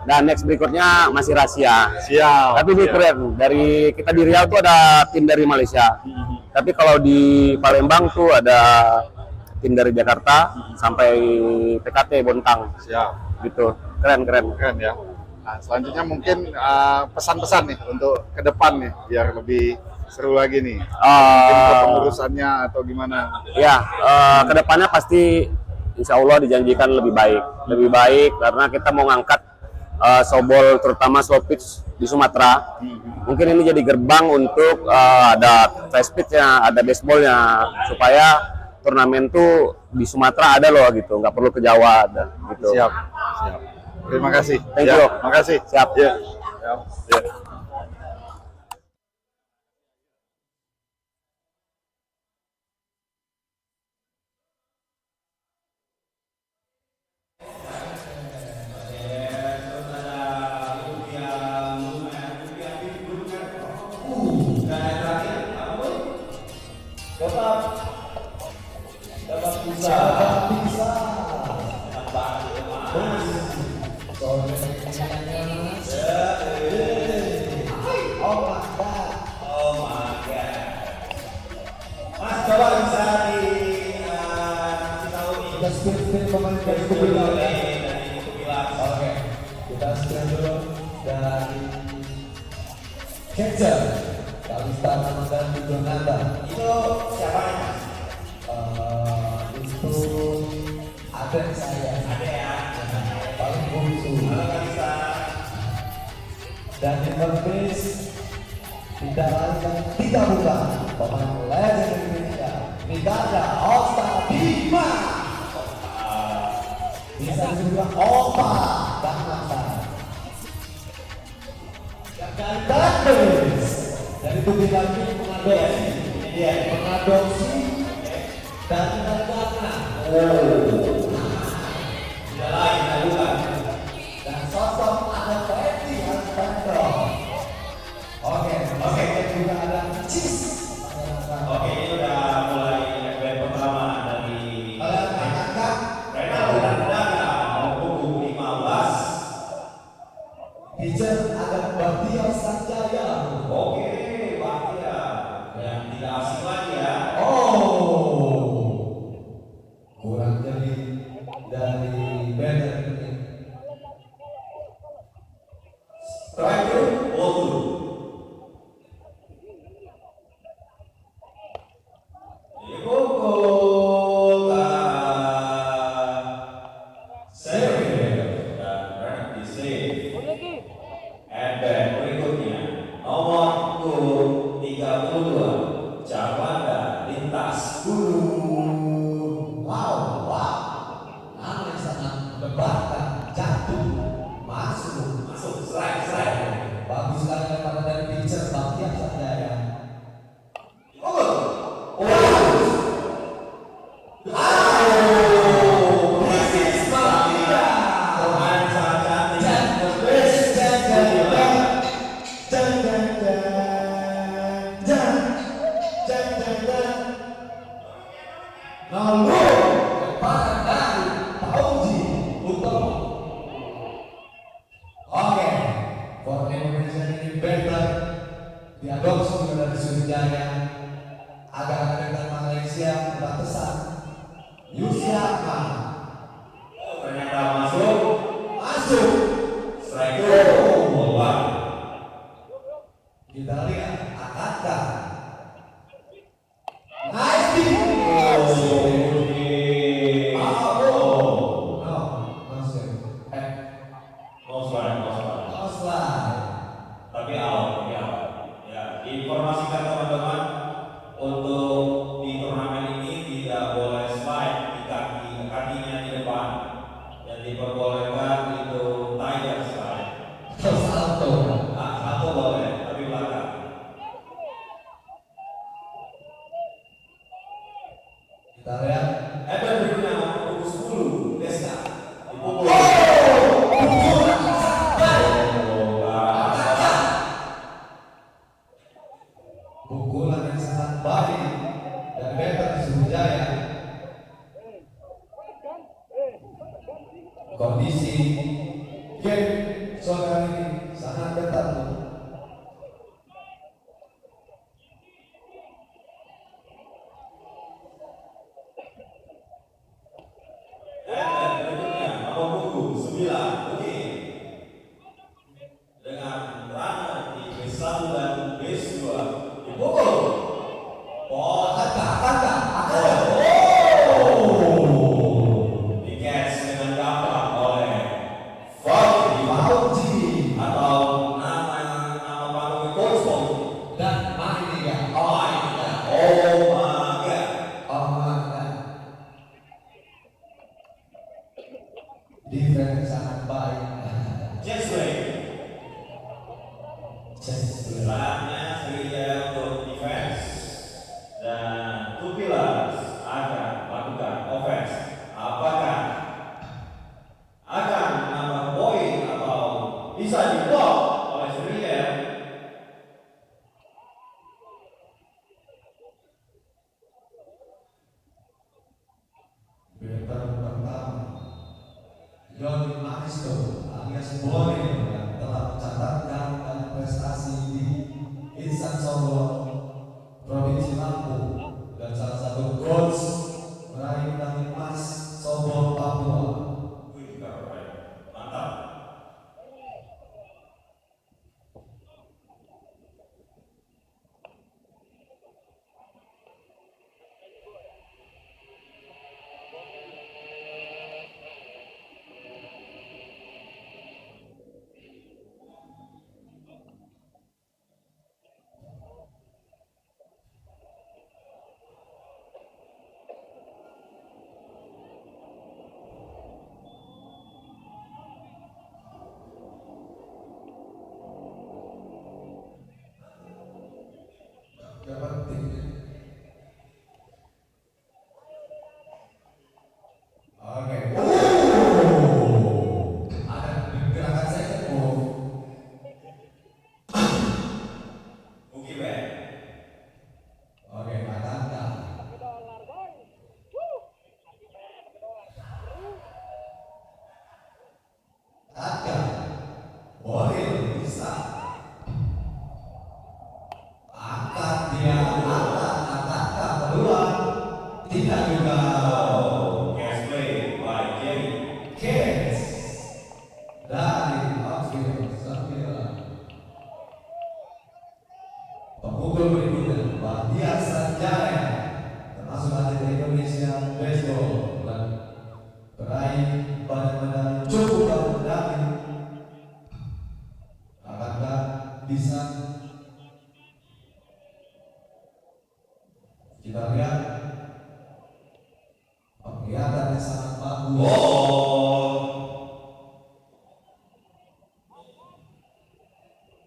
S9: Dan next berikutnya masih rahasia.
S4: Siap.
S9: Tapi ini keren. Dari kita di Riau tuh ada tim dari Malaysia. Tapi kalau di Palembang tuh ada tim dari Jakarta sampai PKT Bontang.
S4: Siap.
S9: Gitu. Keren.
S4: Keren ya. Nah, selanjutnya mungkin pesan-pesan nih untuk ke depan nih biar lebih seru lagi nih. Mungkin kepengurusannya atau gimana?
S9: Ya, kedepannya pasti insya Allah dijanjikan lebih baik karena kita mau ngangkat softball terutama slow pitch di Sumatera. Mungkin ini jadi gerbang untuk ada fast pitch-nya, ada baseballnya supaya turnamen tuh di Sumatera ada loh gitu, nggak perlu ke Jawa ada gitu.
S4: Siap. Terima kasih.
S9: Thank you.
S4: Makasih.
S9: Siap.
S4: Ya. Ya.
S1: Mas coba bisa dikasih tahu nih.
S6: Kita spin pemain dari Kubilang ya. Oke, kita spin dulu dari Catcher Kalista Ramadhan Donata.
S1: Itu siapa nih Mas?
S6: Itu adik saya,
S1: Ada ya.
S6: paling bungsu.
S1: Halo Kalista.
S6: Dan di third base tidak lain dan tidak bukan pemain legend Indonesia, Nidada All-Star Bima. Bisa disebut Opa dan Mantan. Yang dari third base dari Bukit lagi mengadopsi dan mengadopsi
S1: Tidak lain, tidak bukan.
S6: dan sosok ada Fethi Alexander. Oke, dan juga ada Cis.
S1: Oke, ini udah mulai FBM pertama dari
S6: Kalian katakan
S1: Rena mudah-mudahan mau punggung 15.
S6: Teacher ada Bahtiar Sanjaya.
S1: Oke, Bahtia yang tidak asing lagi ya.
S6: Oh, kurang jadi dari banner ini.
S1: Terakhir, Botu. Ini pukul save dan berhenti save. And then berikutnya nomor punggung 32 Jawanda Lintas Gunung.
S6: Wow, nama yang sangat mendebarkan, jatuh, masuk.
S1: Strike.
S6: Bagus sekali lemparan dari pitcher Bahtiar Sanjaya.
S1: Pemain sangat cantik.
S6: Lalu lemparan dari Pauji Utomo. Oke, for Indonesia ini better diadopsi juga dari Sriwijaya. Agak dengan Malaysia batasan Yusiaka
S1: Ternyata masuk.
S6: masuk.
S1: Strike ball one.
S6: Kita lihat akankah nice hit. No, masuk.
S1: No strike.
S6: No slide.
S1: Tapi out. Ya, diinformasikan teman-teman untuk di turnamen ini tidak boleh slide di kakinya di depan. Yang diperbolehkan itu tiger slide.
S6: Terus salto.
S1: Nah, satu boleh, tapi belakang.
S6: Kita lihat.
S1: Dan berikutnya pukul 10 Desta dipukul.
S6: Pukulan yang sangat baik dan better di Sriwijaya. Kondisi game sore hari ini sangat ketat.
S1: Dan berikutnya nomor punggung 9 Budi.
S6: defense yang sangat baik.
S1: Jeffrey.
S6: Just
S1: Saatnya Sriwijaya untuk defense dan two pillars akan melakukan offense. Apakah akan menambah poin atau bisa diblok oleh Sriwijaya?
S6: Batter pertama Johnny Maestro alias Boril yang telah mencatatkan banyak prestasi di Insan Solo, Provinsi Lampung, dan salah satu coach meraih medali emas Sobol Papua.
S1: Wih, keren. Mantap.
S6: Dapat tim. Oke. Ada gerakan second move.
S1: Mungkin baik.
S6: Oke, Matanta. Ada. Boril bisa. Angkat dia, angkat keluar. Tidak juga.
S1: Catch play by Jerry.
S6: Catch dari outfield Samira. Pemukul berikutnya Bahtiar Sanjaya, termasuk atlet Indonesia baseball dan peraih banyak medali, cukup banyak medali. Akankah bisa kita lihat penglihatannya sangat bagus.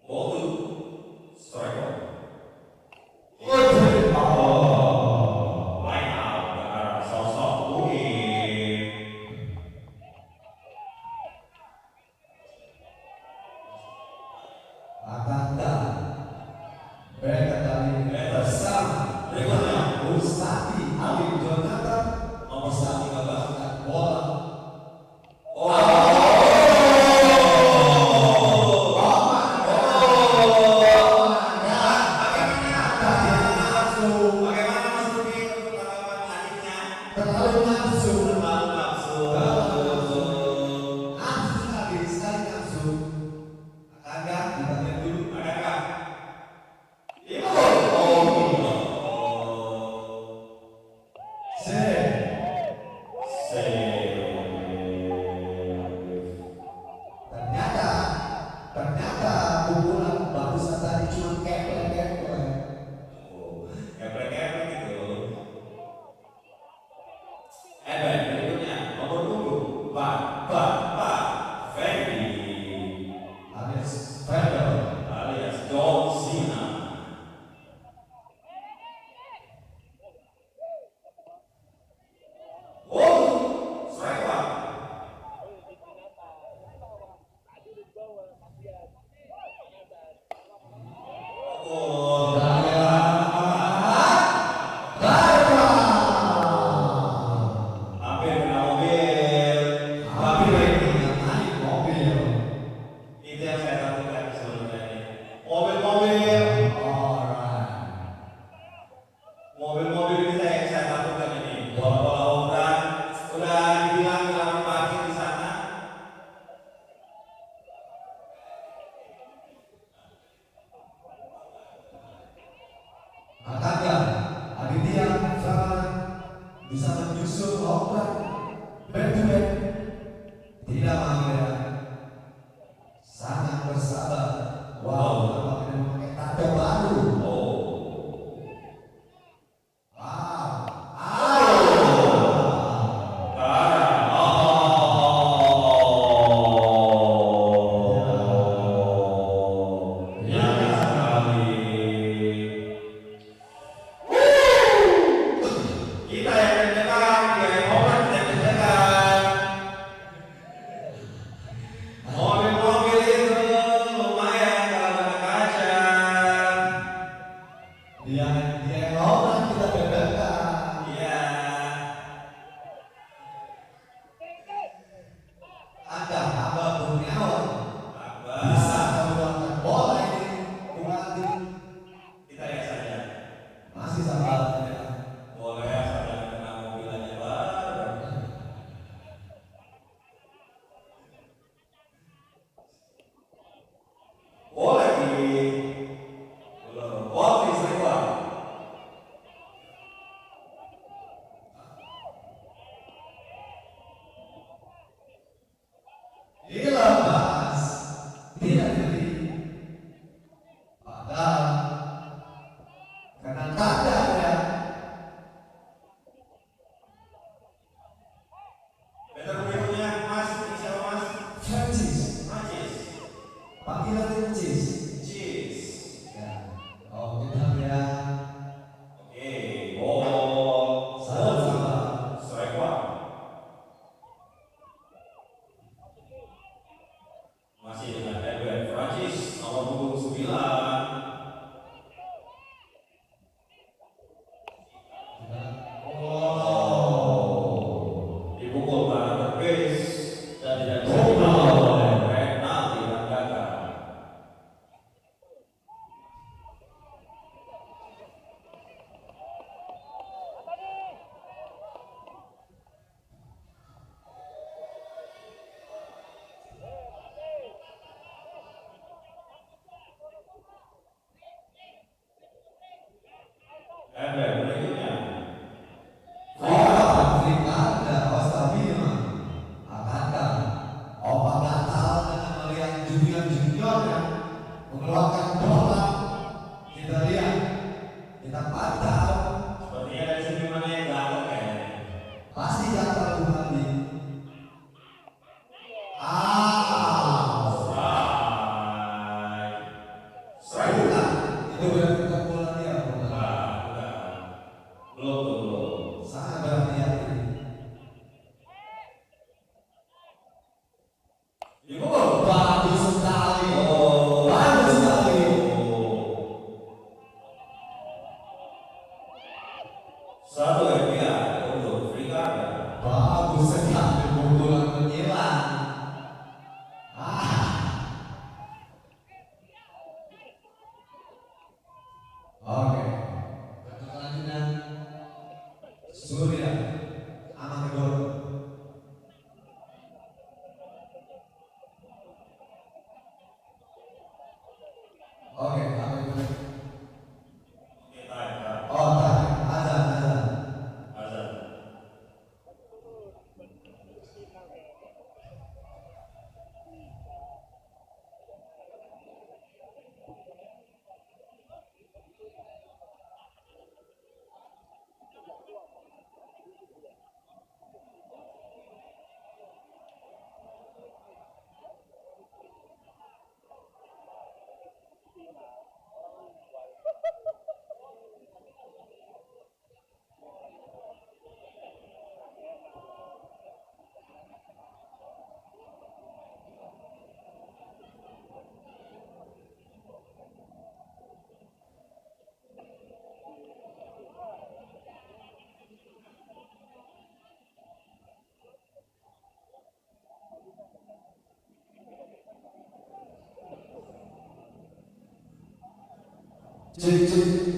S1: Ball 2. Strike one. Line out ke arah sosok Uhid.
S6: Akankah backer dari bersama
S1: Berikutnya.
S6: Ustadi Ali Jonathan
S1: Nomor 113.
S6: dan bola
S1: Bagaimana Mas Ruki untuk tanggapan adiknya?
S6: terlalu nafsu
S1: Terlalu nafsu.
S6: sekali nafsu. Akankah kita lihat dulu
S1: Adakah? Ibu.
S6: Save. Ternyata pukulan barusan tadi cuma keplek-keplek.
S1: Keplek-keplek gitu. Berikutnya nomor 7. Pak Fendi
S6: Alias Fedor.
S1: alias John Cena. Strike one. Hampir kena mobil.
S6: Tapi yang naik mobil.
S1: Itu yang saya takutkan sebenarnya. Mobil-mobil.
S6: Alright.
S1: Mobil-mobil ini saya takutkan ini. Bola-bola obrak udah dibilang dalam parkir di sana.
S6: Akankah Aditya Framan bisa menyusul Oakland back to back? Tidak Mangira. Sangat bersabar. Wow, tampaknya memakai tato baru. doakan doa, kita lihat, kita pantau,
S1: Sepertinya dari sini mana yang gagal kayaknya.
S6: pasti gagal kembali.
S1: Strike.
S6: Bukan, itu bukan bola dia, bukan.
S1: Bukan. Belum tuh, belum.
S6: Sangat berhati-hati. Bagus sekali. Bagus sekali.
S1: Satu ya untuk free card.
S6: Bagus sekali pukulan menyilang. Oke. Kelanjutan Surya Amanegoro. Oke, apa itu?
S1: Kita ya.
S6: Oh, tak. Azan.
S1: Azan.
S6: Cek.
S7: Cek.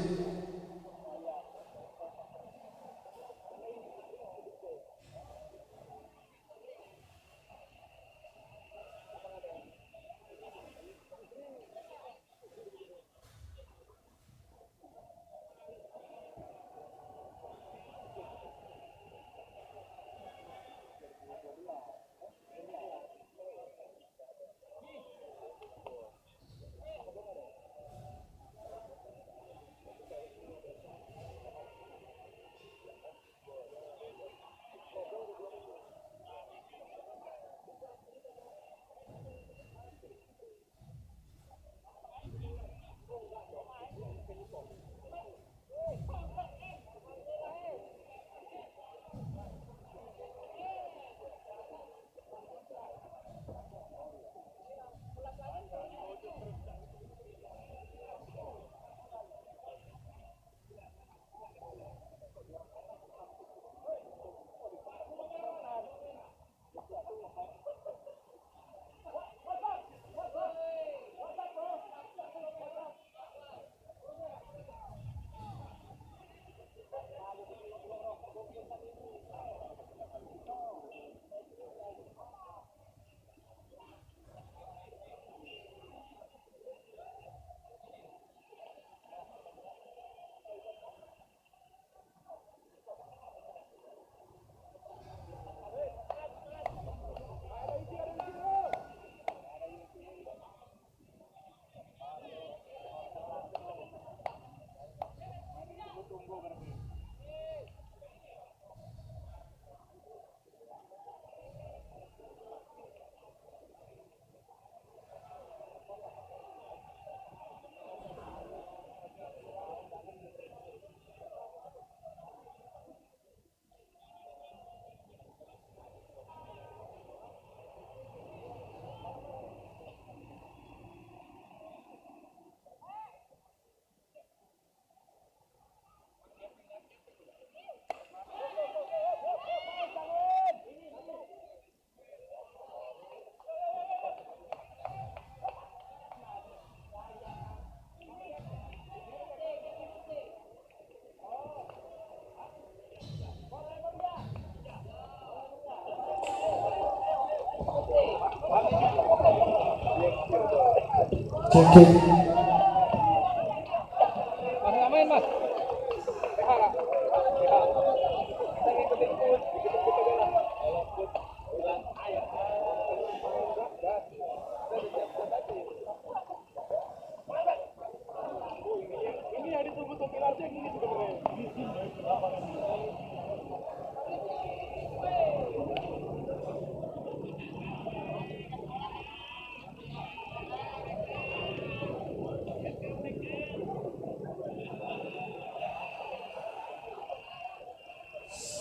S7: Mas main mas.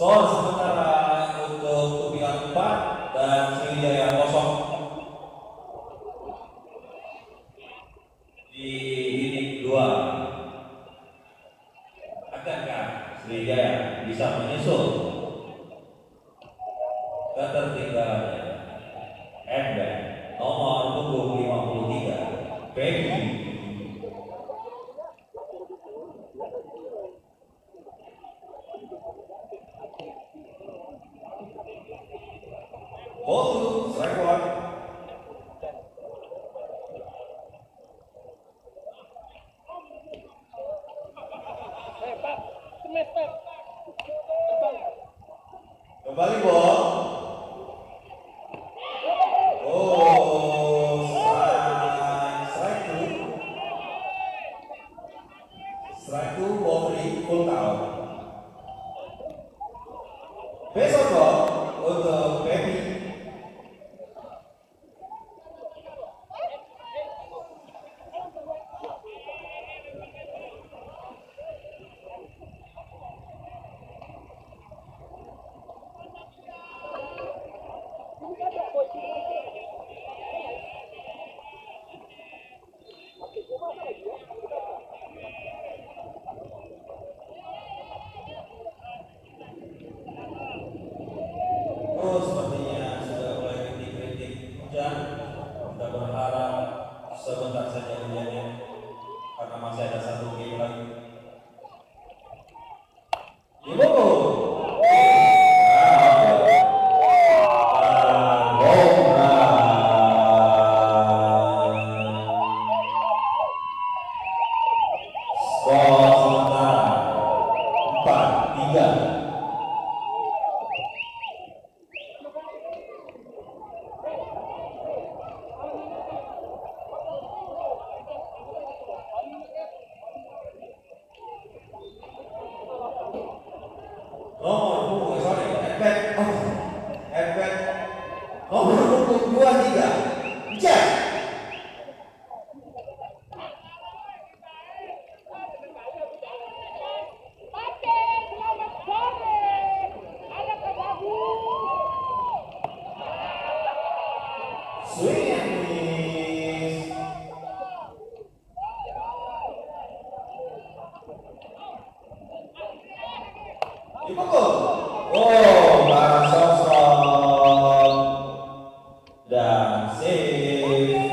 S1: Skor sementara untuk Tubian 4 dan Sriwijaya 0 di inning 2. Akankah Sriwijaya bisa menyusul ketertinggalannya? Ember nomor punggung 53 Peggy. Ball strike one. Kembali ball. Oh, strike two. Strike two, ball three, full count. Besok ball untuk Baby. Oh, sepertinya sudah mulai kritik-kritik hujan. Kita berharap sebentar saja hujannya, karena masih ada 1 game lagi. Ibu. Skor sementara 4-3. Advent nomor punggung 23 Jack. Swing and miss. Dipukul. Oh, barang sosok dan save.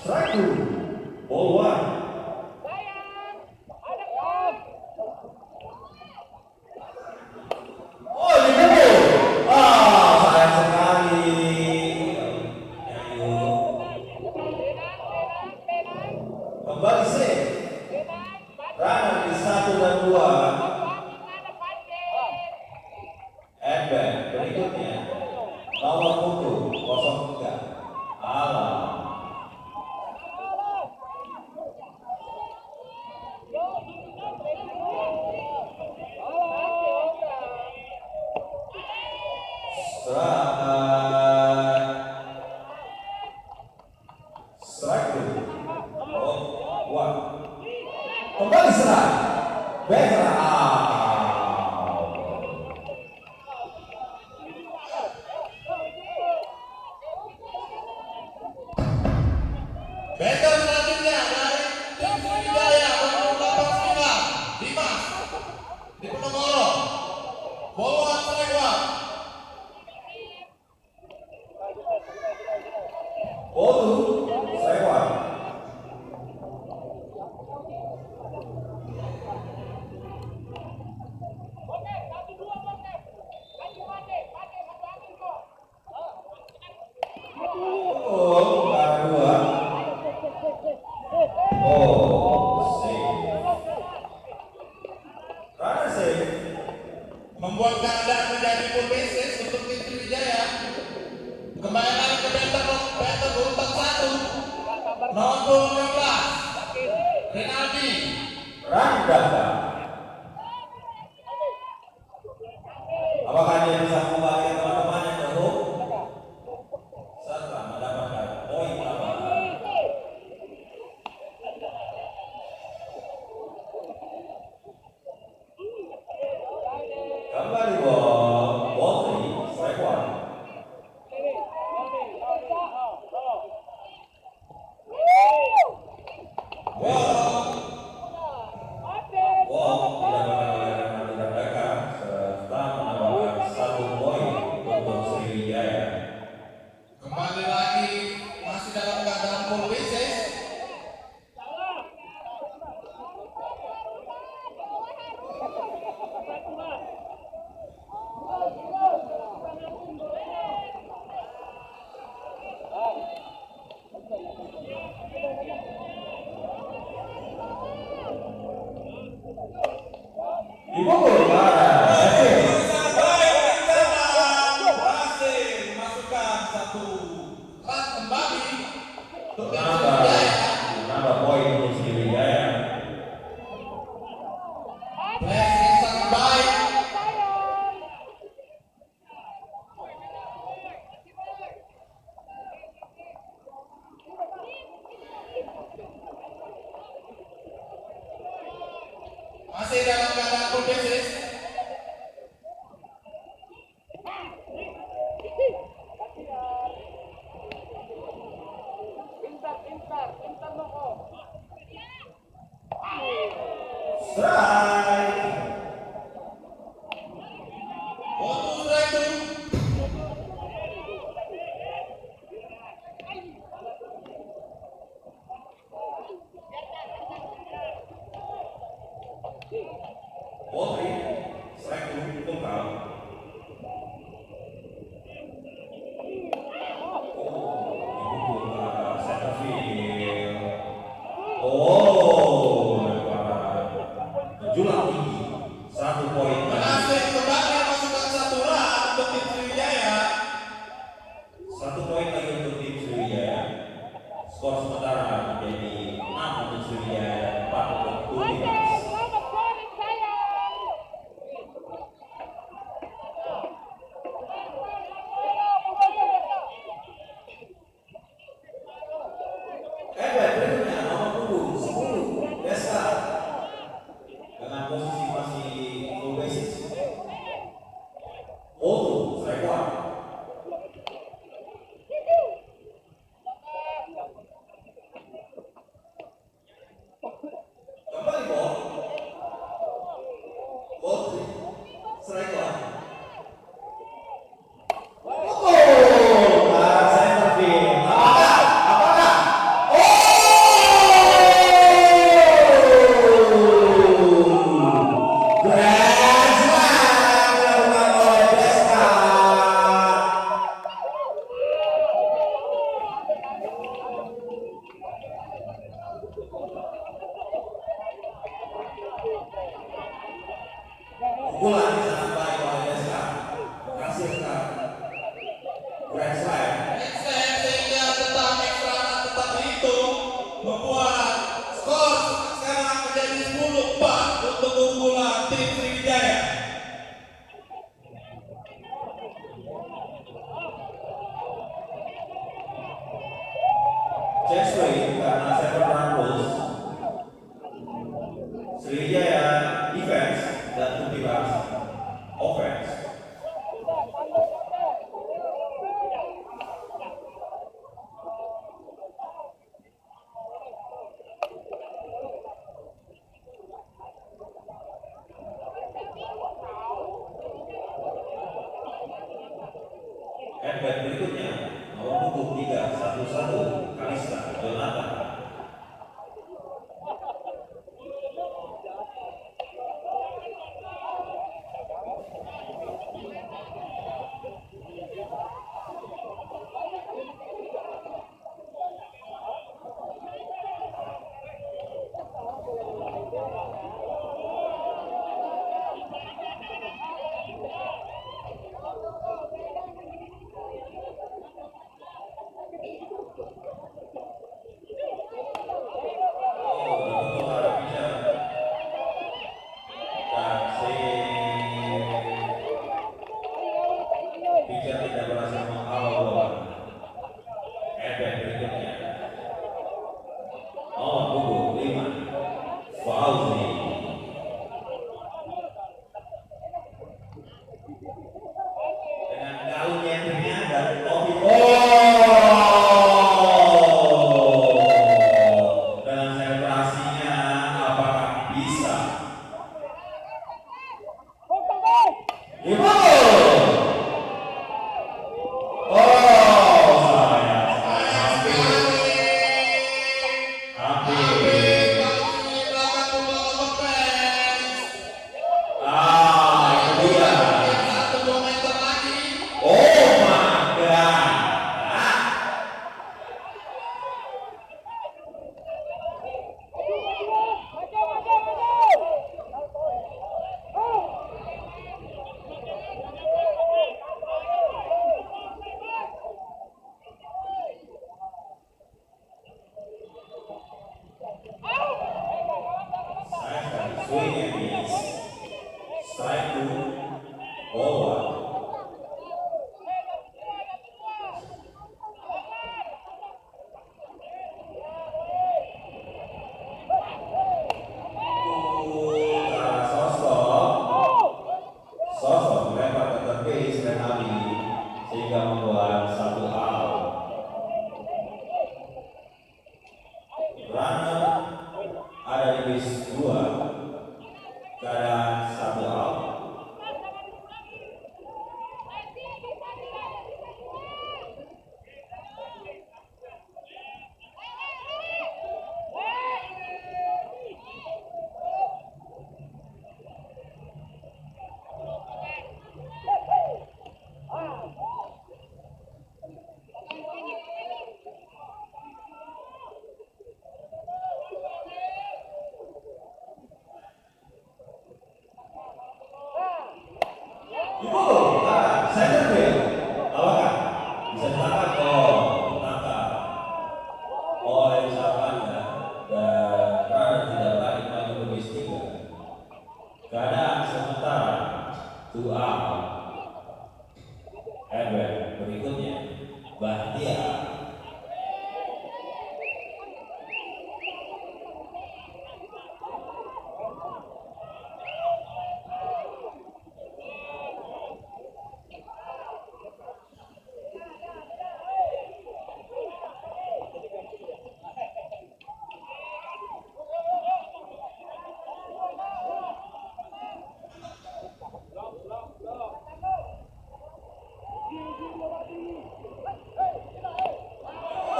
S1: Strike two, ball one. Oh, dipukul. Sayang sekali. Kembali save. Runner di 1 dan 2. Ember berikutnya nomor punggung 03 Alam. Strike two. Oh, one. Kembali serang. Background out.
S6: Batter selanjutnya dari tim Sriwijaya nomor 89 Dimas Diponegoro. Ball one, strike one.
S1: Ball two, strike one. Oh, barang dua. Oh, Randaka. Apakah dia bisa membagikan teman-teman yang jauh? Serta mendapatkan poin tambahan. Kembali ball 3, strike 1.
S6: Kembali lagi masih dalam keadaan full bases.
S1: Dipukul berhasil.
S6: Berhasil memasukkan satu run kembali untuk tim
S1: Menambah
S6: Sriwijaya.
S1: poin untuk Sriwijaya.
S6: Flash yang sangat baik. Masih dalam keadaan full bases.
S1: Strike.
S6: Untuk strike two.
S1: Ball 3, strike 2, full count. Dipukul ke arah center field. Lemparan menjulang tinggi. 1 poin.
S6: Berhasil kembali memasukkan satu run untuk tim Sriwijaya.
S1: 1 poin lagi untuk tim Sriwijaya. Skor sementara menjadi 6 untuk Sriwijaya, 4 untuk Tullimas. Berikutnya nomor punggung 10, Deska, dengan posisi masih full bases. Ball 2, strike 1. Kembali ball 3, strike 1. Center field. Apakah? Grand slam dilakukan oleh Deska. Pukulan yang sangat baik oleh Deska menghasilkan grand slam.
S6: Extend sehingga tetap extra run tetap dihitung, membuat skor sekarang menjadi 10-4 untuk keunggulan tim Sriwijaya.
S1: Chase way karena 7 run rules. Sriwijaya defense dan Tullimas offense. At-bat berikutnya nomor punggung 3, 1-1, Kalista Jonathan. swing and miss. Strike 2, ball 1. Sosok melempar ke third base Renaldi sehingga membuat 1 out. Runner ada di base 2, keadaan 1 out. Itu center field, lawakan bisa ditangkap ditangkap oleh Sabanda dan runner tidak balik maju ke base 3. Keadaan sementara 2 out. Edwin berikutnya Bahtiar.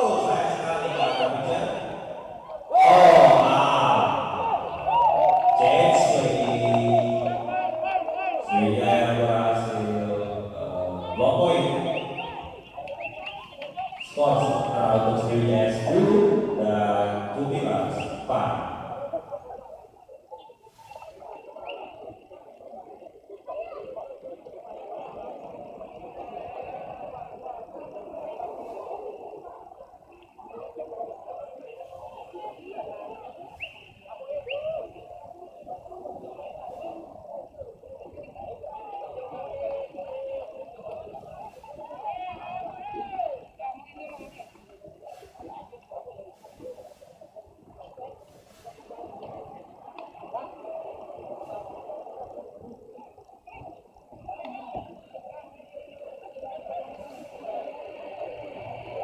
S1: Sayang sekali Pak Kapiten. Change lagi. Sriwijaya berhasil block point. Skor sementara untuk Sriwijaya 10 dan Tumilas 4.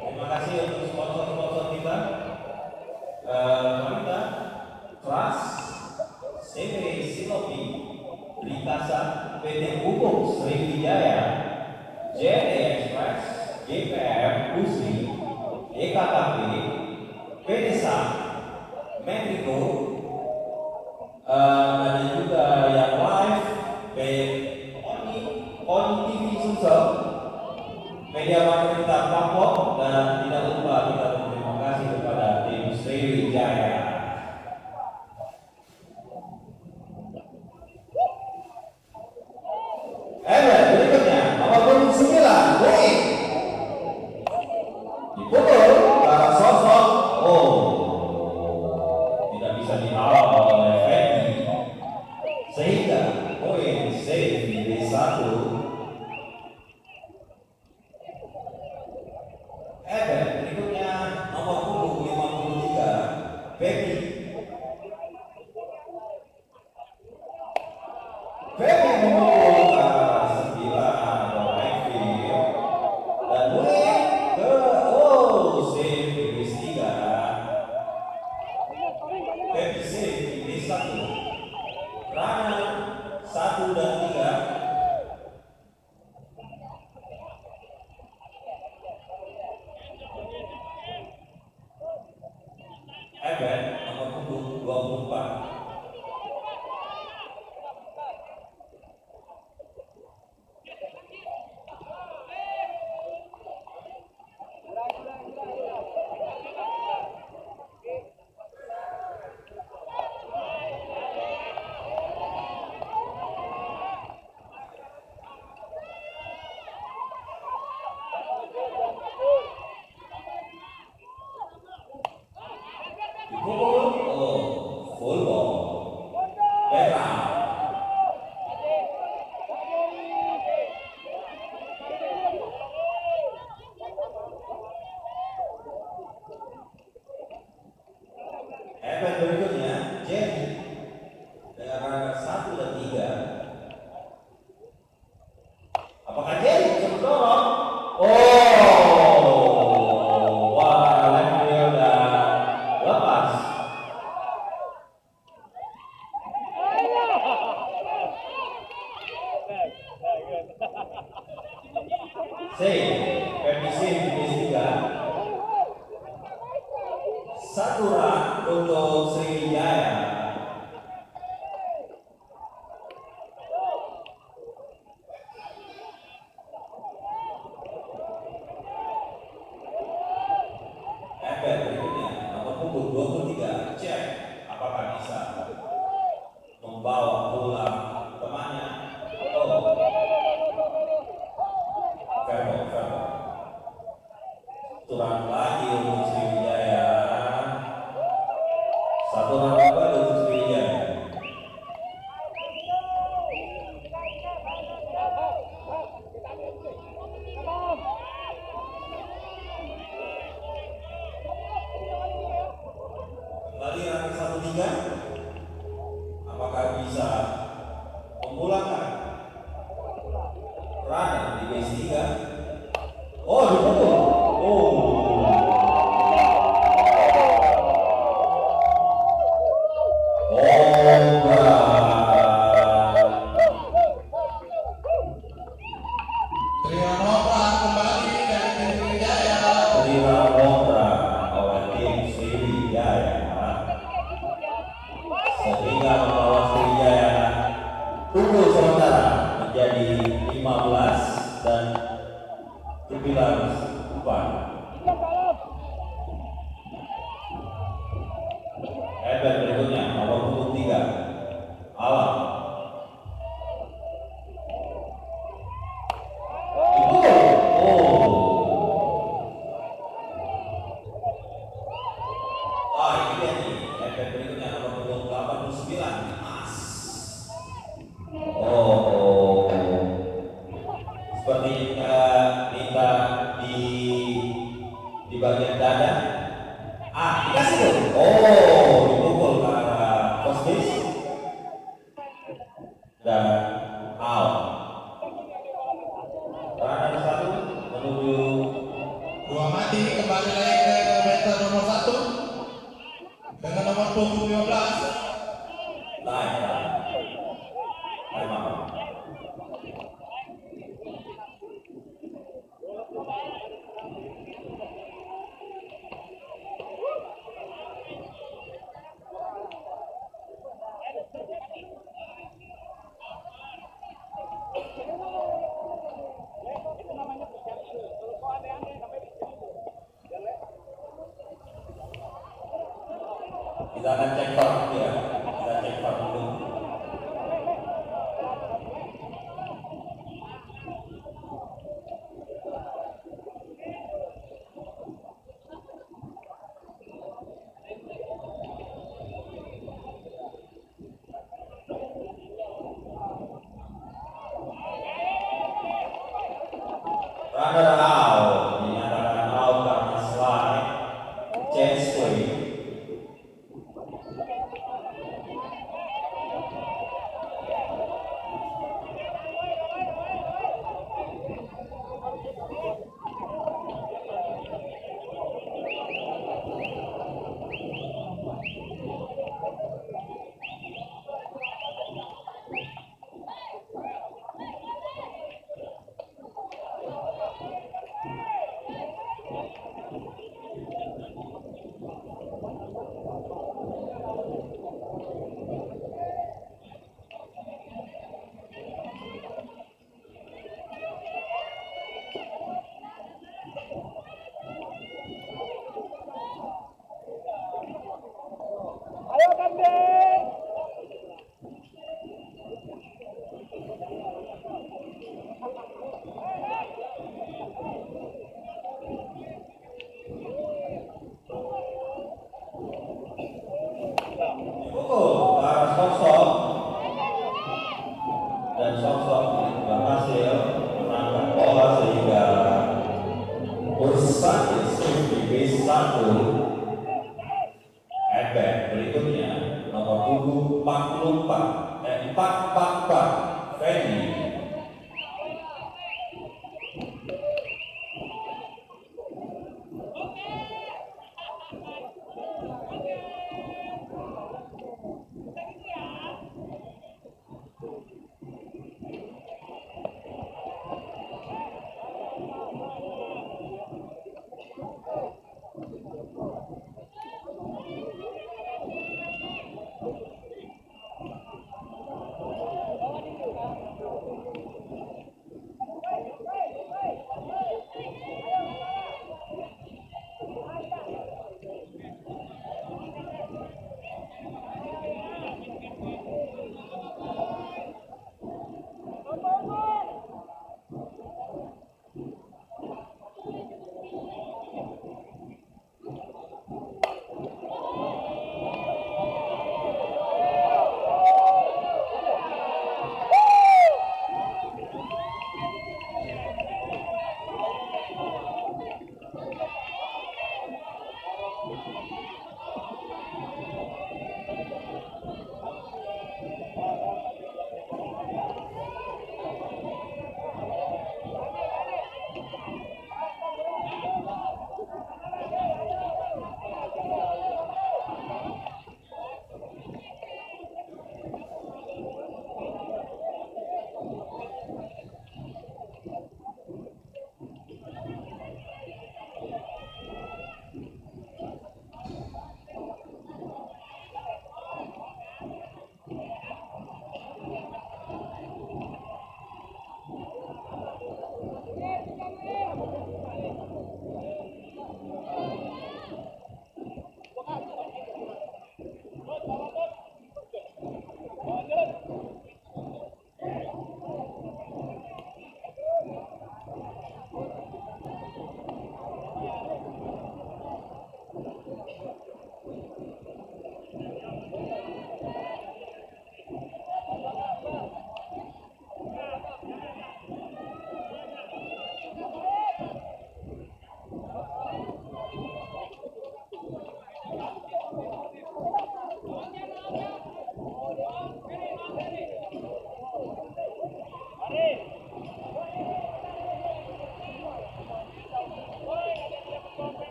S1: Terima kasih untuk sponsor-sponsor kita. Wanita, Kelas, CV Silopi, Rikasa, PT Pupuk Sriwijaya, JNE Express, GPM Pusri, EKKP, PT SAP, Metriko, dan juga yang live, Oni TV Sumsel, media pemerintah Papua, dan tidak lupa kita berterima kasih kepada tim Sriwijaya. Berikutnya nomor punggung 9, Boeing dipukul sosok. Tidak bisa dihalau oleh Fendi sehingga Boeing save di 1. Berikutnya nomor punggung 53, Fendi. Fendi memukul 9 oleh Phil dan mulai ke save di base 3. Fendi save di base 1. Runner 1 dan 3. Nomor punggung 24. Netral. Event berikutnya, Jerry dengan rangka 1 dan 3. Apakah Jerry bisa mendorong? Oh, wah, levelnya udah lepas. PPC di base 3. 1 run untuk Sriwijaya. Event berikutnya nomor punggung 23, cek apakah bisa membawa pulang temannya. Oh, fair. Turun lagi untuk Sriwijaya. 1 run kembali untuk Sriwijaya. Kembali ranking 1-3. Apakah bisa memulangkan runner di base 3? Oh, dipukul.
S6: Triyono Pran kembali dari tim Sriwijaya.
S1: Oleh tim Sriwijaya, sehingga membawa Sriwijaya unggul sementara menjadi 15 dan 9-4. Event berikutnya nomor punggung 3, Alam. Ini dia nih, event berikutnya nomor punggung 89, Mas. Seperti minta di bagian dada. Dikasih tuh. Dipukul ke arah post base dan out. Runner 1 menuju
S6: Dua mati kembali lagi ke meter nomor 1 dengan nomor punggung 15.
S1: line. Time out. Kita akan cek VAR ya. Kita cek VAR dulu. Runner out, dinyatakan out karena slide, change play. Sarpul. Ebek berikutnya nomor punggung 444 Fendi.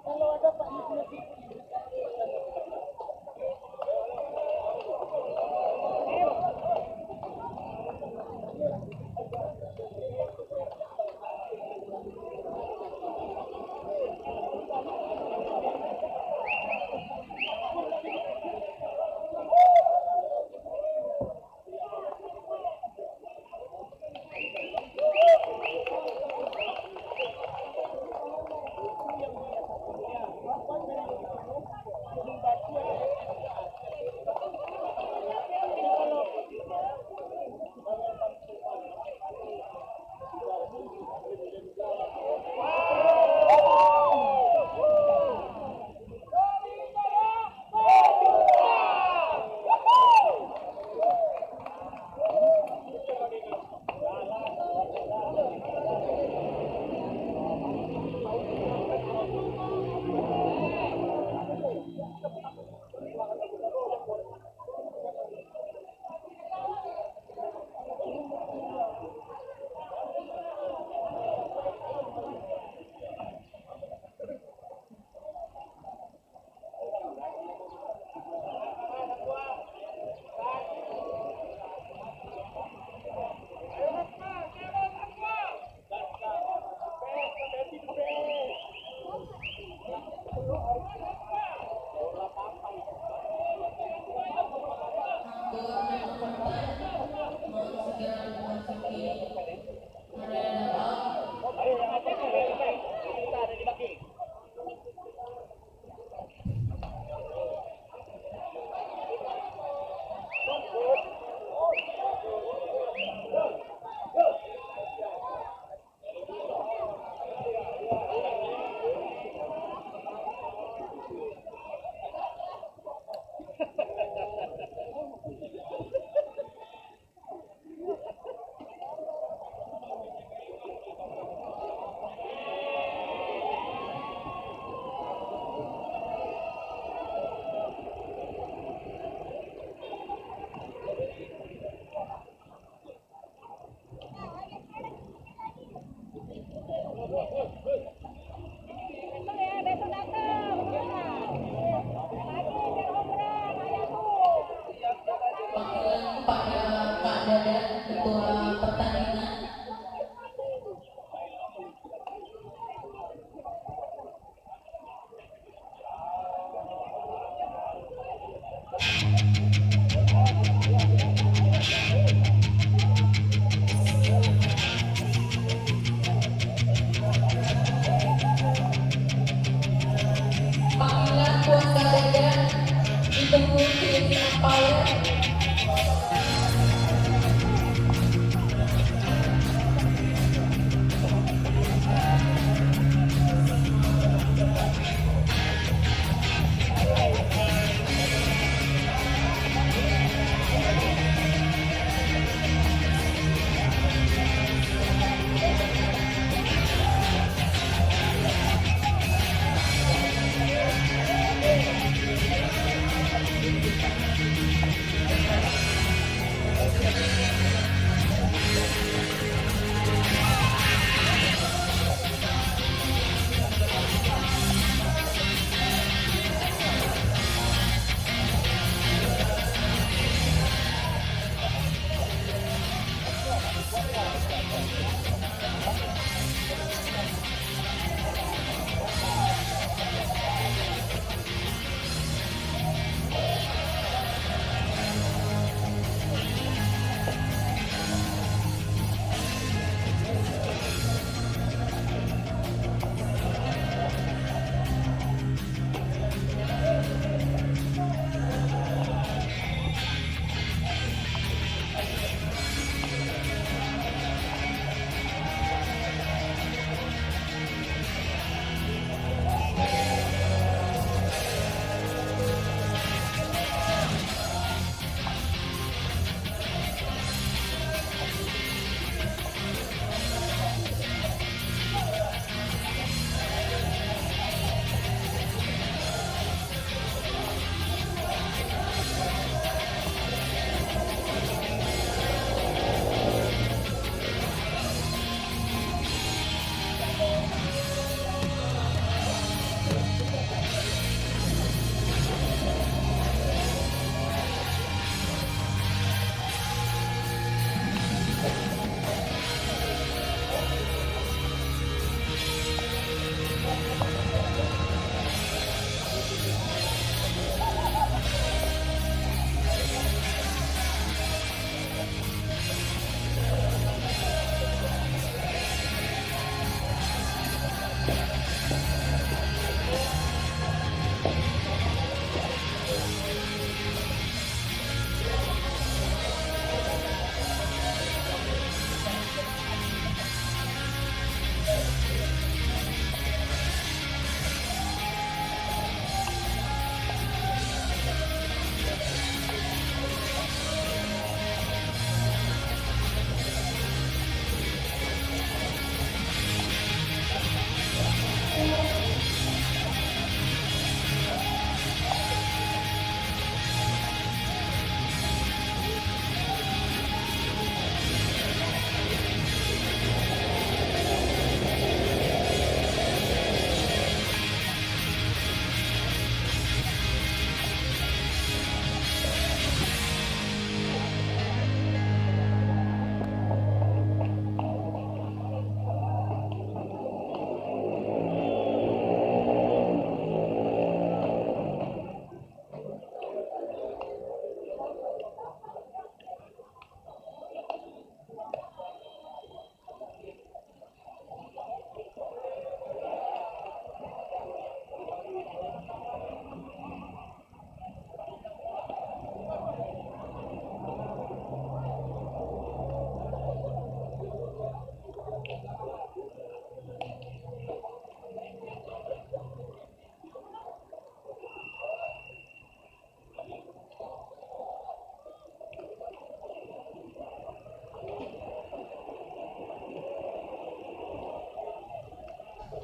S7: Kalau ada Pak Yusuf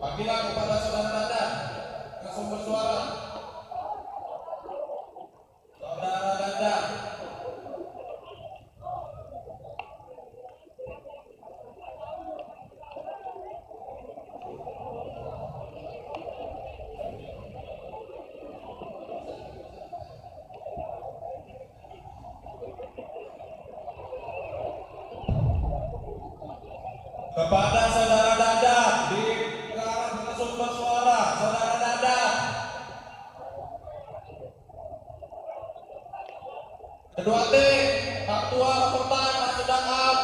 S6: Panggilan kepada saudara Dadan ke sumber suara. Saudara Dadan. Kepada saudara Dadan di arah sumber suara, saudara Dadan. Kedua T, Ketua Pertama sedang up.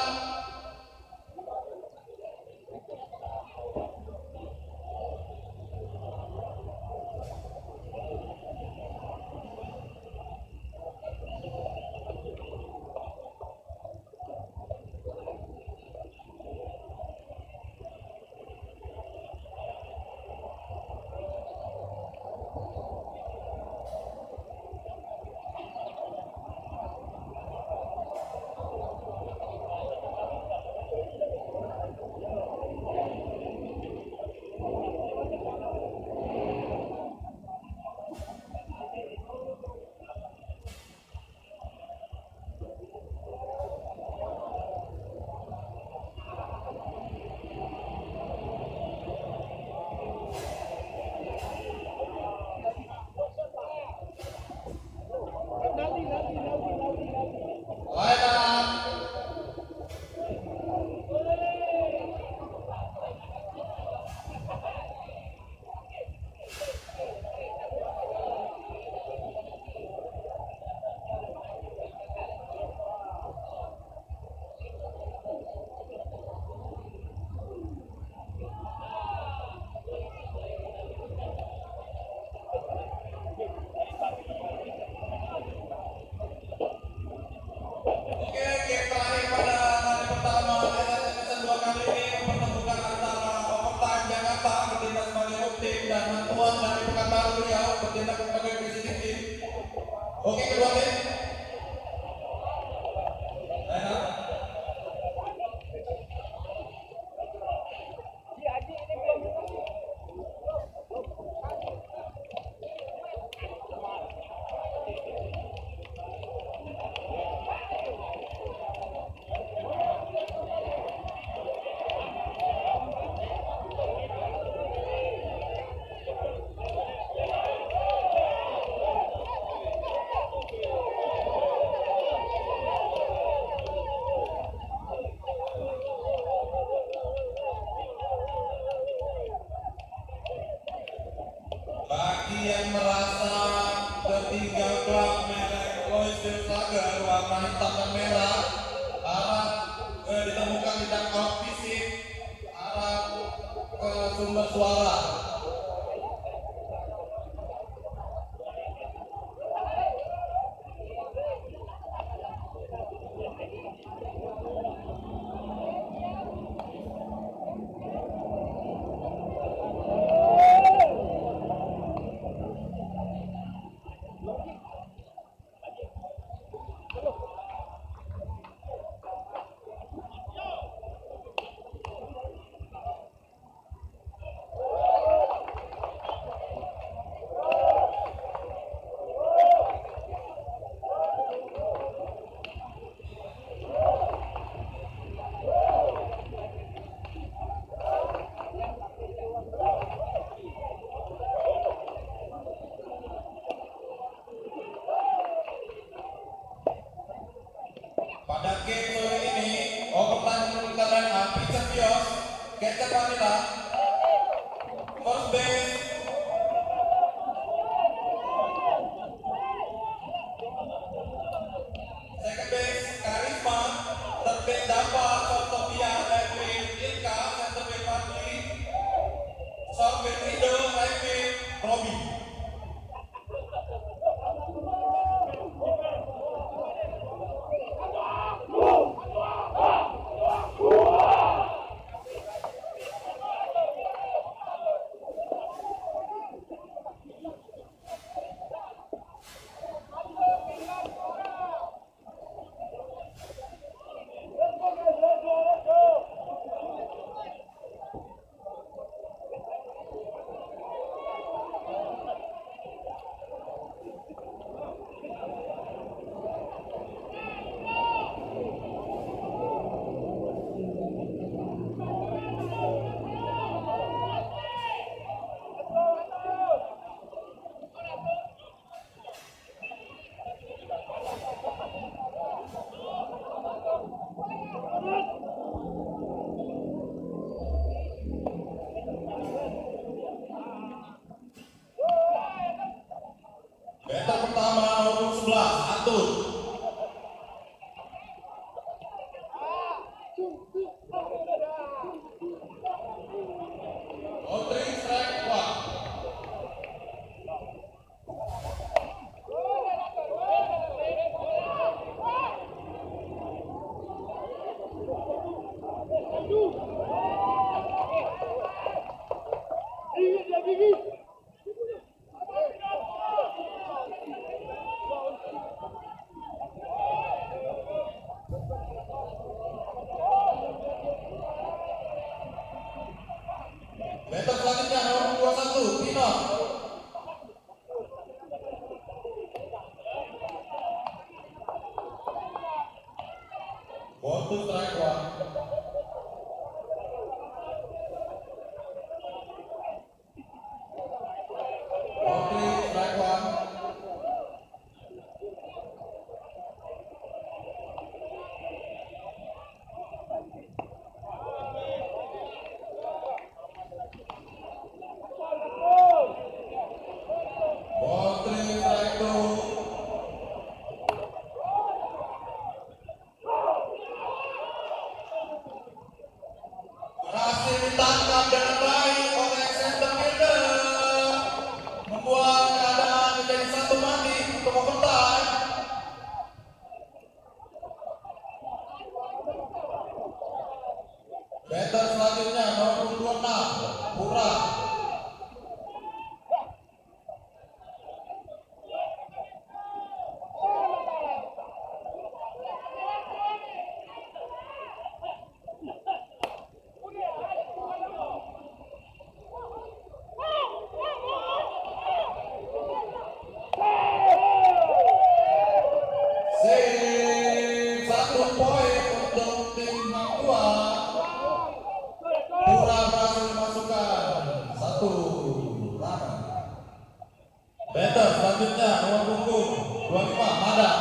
S6: Oke, kedua tim. Bagi yang merasa ketinggal klub merek Lois Sagar warna hitam dan merah, harap ditemukan di dugout fisik, harap ke sumber suara. Pada game sore ini, overtime menurunkan line up, Peter Pios, Catcher Vanilla, first base, second base, Karisma, third base, Dava, Sotopia, left field, Ilka, center field, Fadli, short field, Rido, right field, Robi. Meter pertama nomor 11 Atun. Outring strike 1. Meter selanjutnya nomor 21 Pinot. Ball to strike 1. Outring strike 1. Ball 3 strike 2. Berhasil ditangkap dengan baik oleh center fielder, membuat keadaan menjadi 1-1 untuk overtime. Batter selanjutnya nomor 26 Pura. Save 1 poin untuk tim Hang Tua. Pura berhasil memasukkan 1 run. Batter selanjutnya nomor punggung 25 Mada.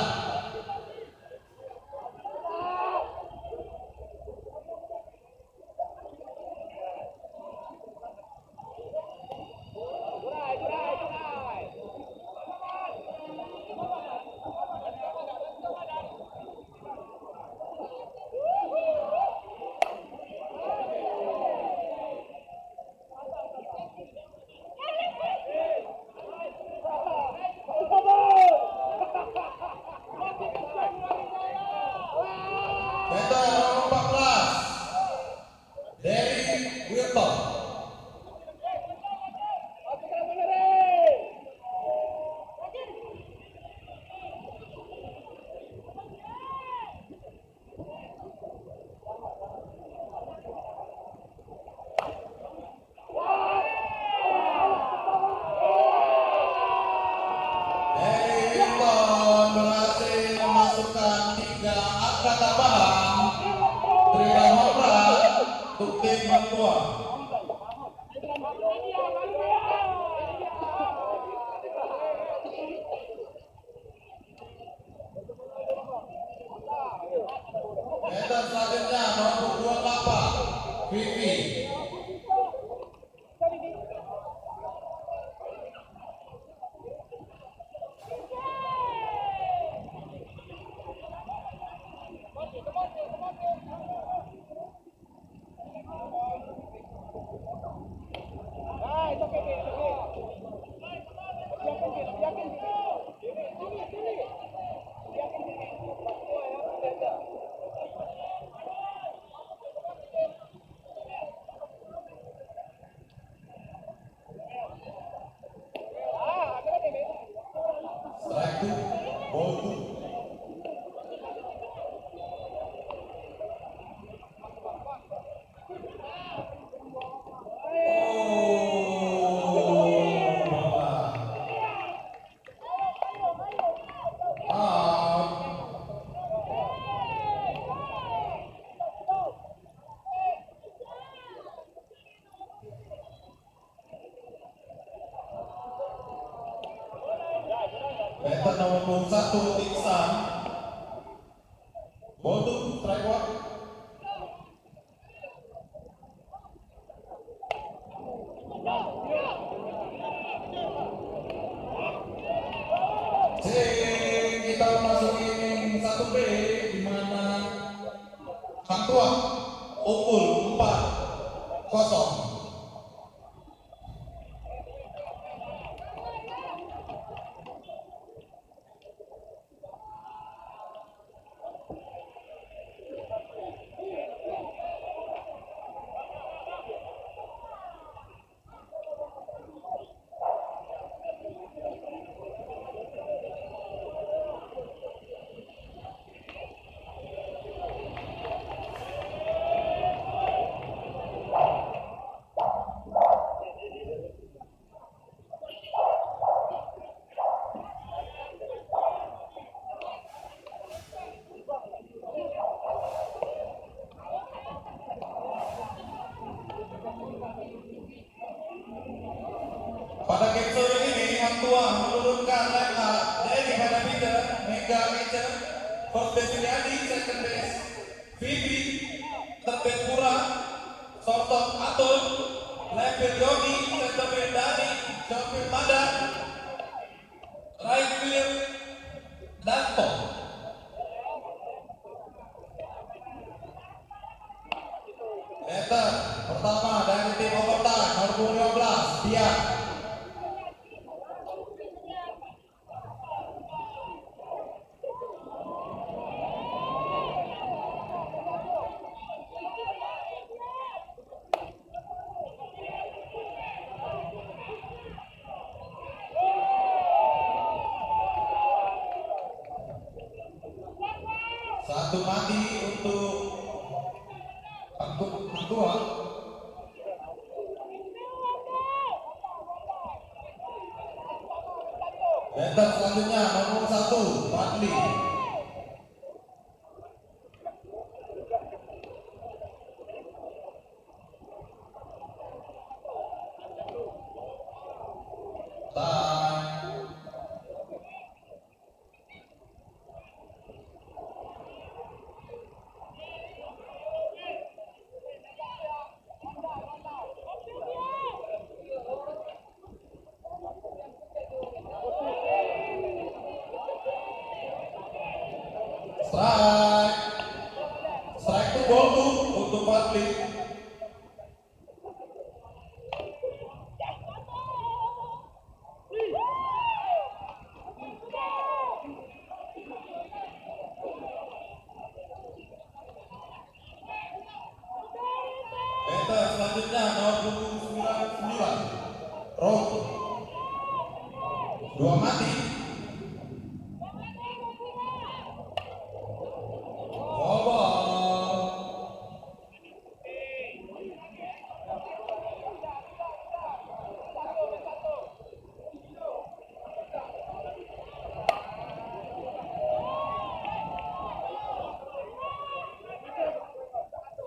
S6: Batter nomor 14 Derry Wilton. Derry Wilton berhasil memasukkan 3 angka tambahan, 3 home run untuk tim Hang Tua. Batter selanjutnya nomor 28 Vivi. Strike 2, ball 2. Batter nomor 21 Tiksan. Ball 2, strike 1. Tua unggul 4-0. Pada game sore ini, Hang Tua menurunkan line up dari pada Peter, Mega Major, first base Riyadi, second base Vivi, third base Pura, shortstop Atul, left field Yogi, center field Dani, short field Madan, right field Danto. Batter pertama dari tim overtime nomor 15, Biak. Satu mati untuk Hang Tua. Batter selanjutnya nomor 1, Fadli. Strike to ball two untuk Fadli. Batter selanjutnya nomor 29, Rob. 2 mati.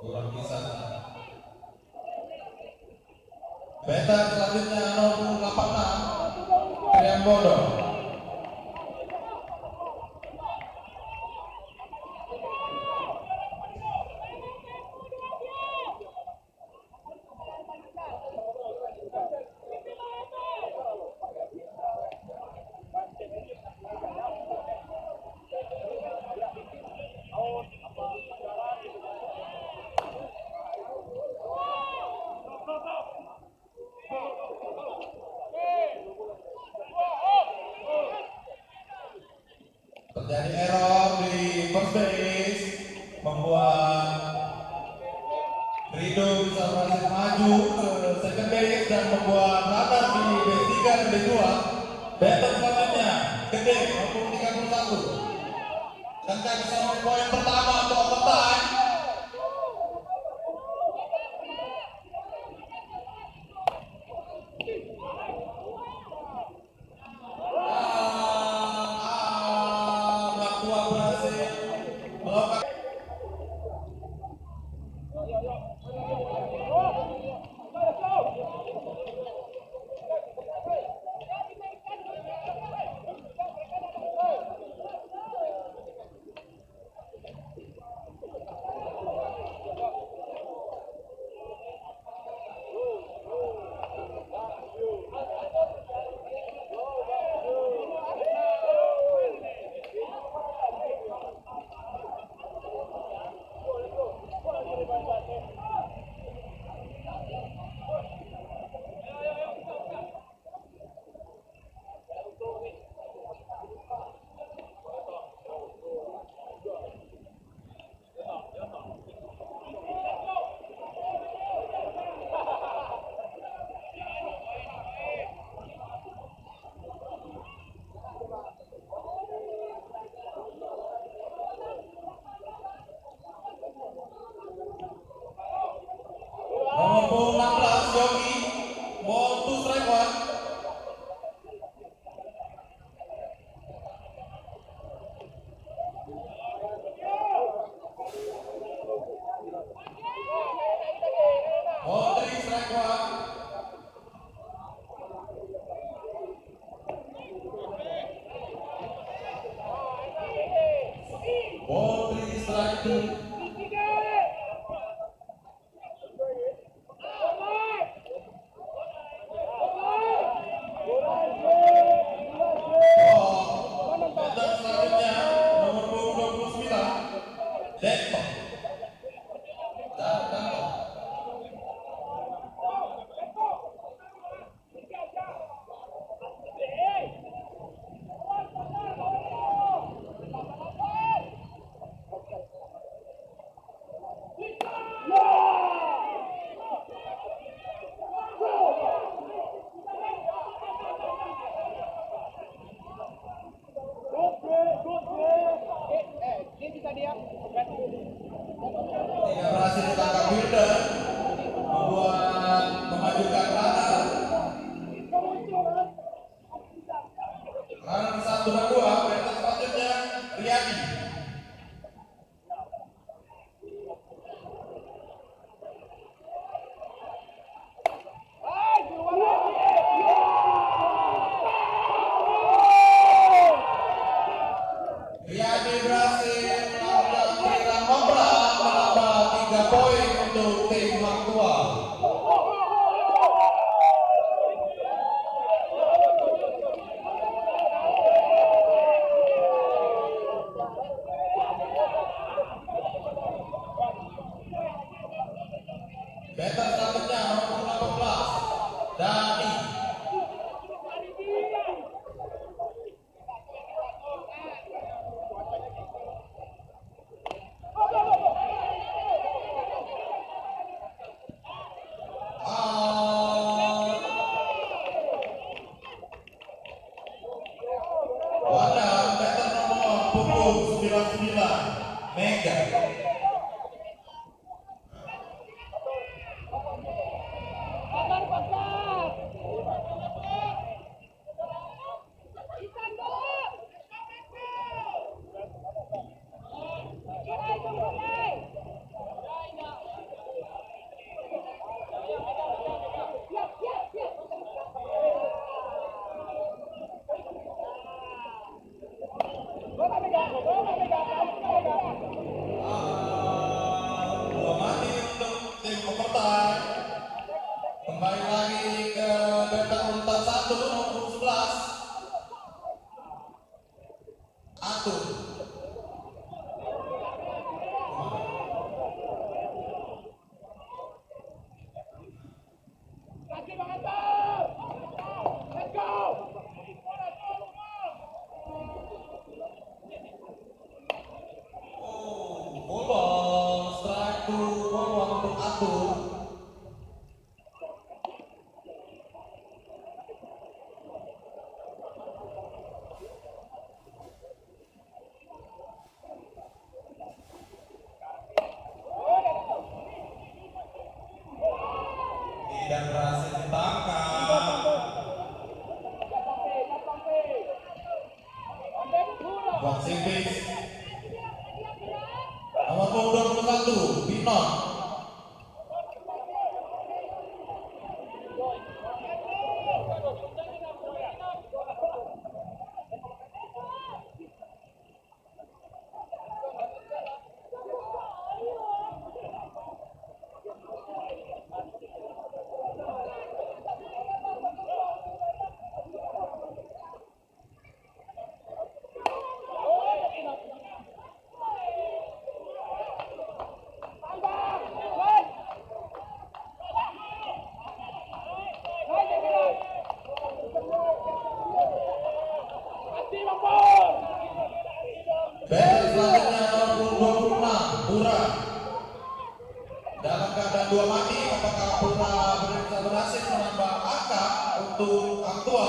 S6: Kurang bisa. Batter selanjutnya nomor 86, Triambodo. Terjadi error di first base, membuat Rido bisa berhasil maju ke second base dan membuat runner di base 3 dan base 2. Batter selanjutnya Gede nomor 31. Dan kesan poin pertama untuk overtime. Better selanjutnya nomor 18 Dani. Wadah better nomor punggung 99 Mega. Dua mati untuk tim overtime. Kembali lagi ke bentang urutan 1 nomor 11 Atur. Full ball, strike to ball one untuk Atur. Tidak berhasil ditangkap. Buat Sipis. Nomor punggung 21 Binon. Bel selanjutnya nomor 26 Pura. Dalam keadaan 2 mati, apakah Pura berhasil menambah angka untuk Hang Tua?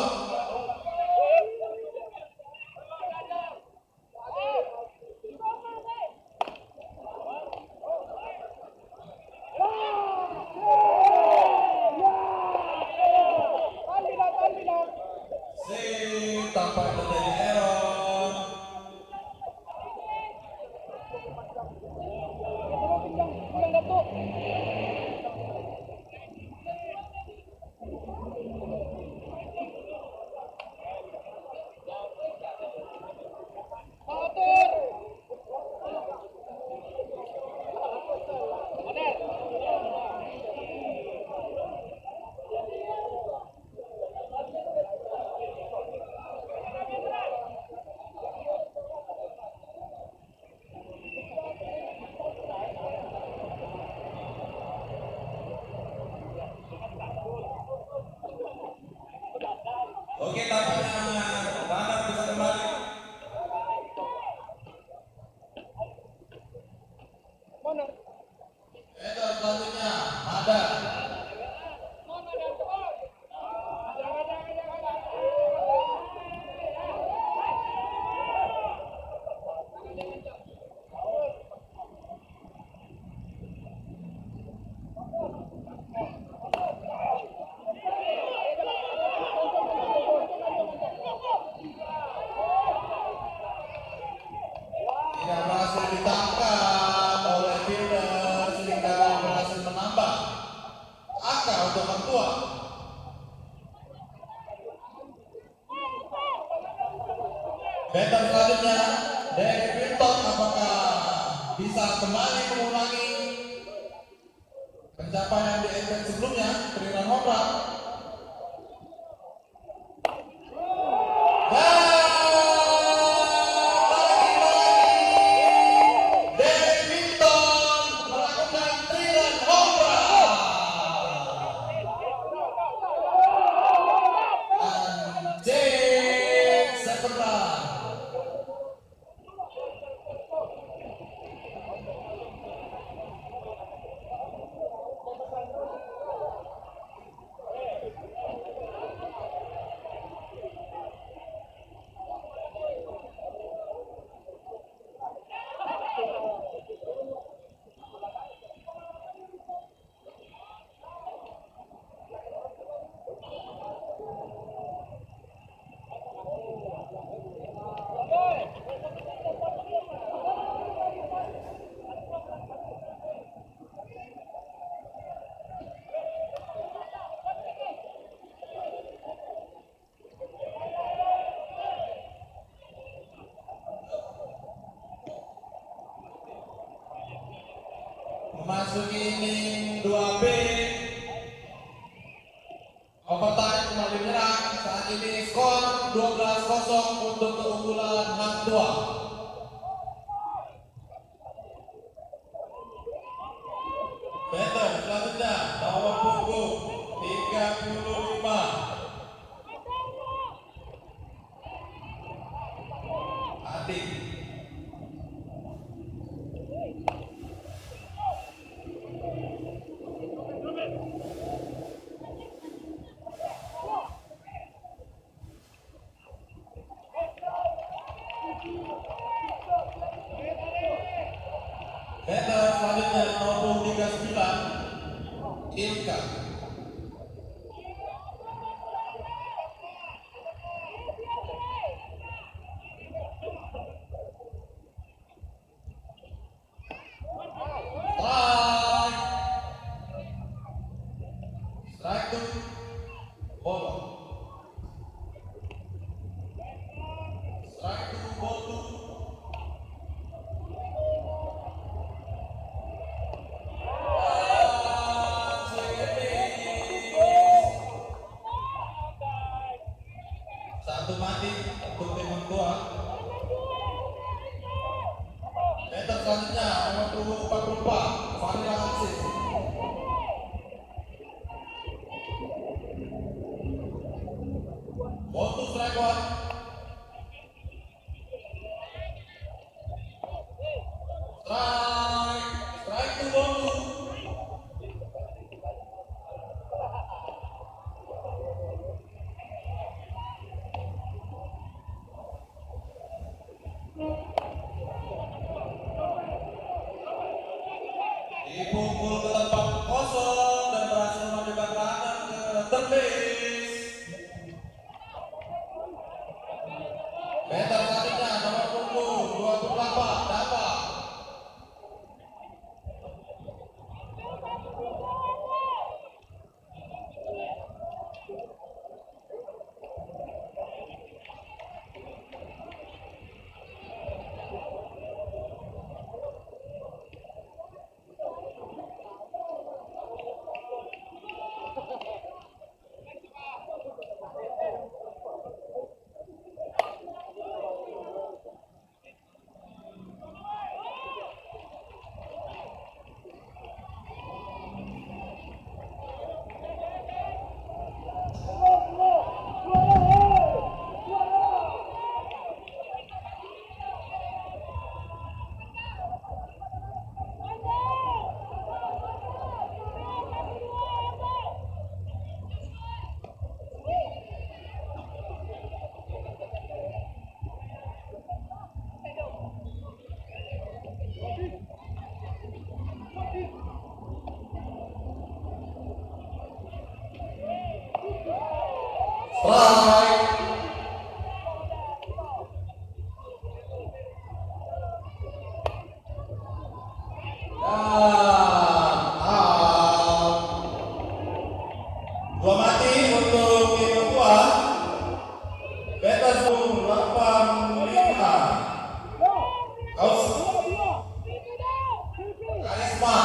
S6: Tanpa terjadi error. Oke, tampaknya Banar bisa kembali. Itu selanjutnya ada. Tidak berhasil ditangkap oleh Fielder sehingga berhasil menambah angka untuk Hang Tua. Better selanjutnya dari Winton, apakah bisa kembali mengulangi pencapaian di event sebelumnya, Triran Hopra? Dari Winton melakukan Triran Hopra. Memasuki inning 2B. Overtime kembali menyerang. Saat ini skor 12-0 untuk keunggulan Hang Tua. Better selanjutnya nomor punggung 35. Adi. Better selanjutnya nomor 39. Ilka. Strike to ball. Strike to ball two. Satu mati untuk tim Hang Tua. Meter selanjutnya nomor punggung 44 Vanilla Hansis. Ball to strike one. Strike to ball two. Dipukul ke tempat kosong dan berhasil memajukan runner ke third base. Better selanjutnya nomor punggung 28 Dava. Strike. Out. Dua mati untuk tim Hang Tua. Better 85. Kaus. Karisma.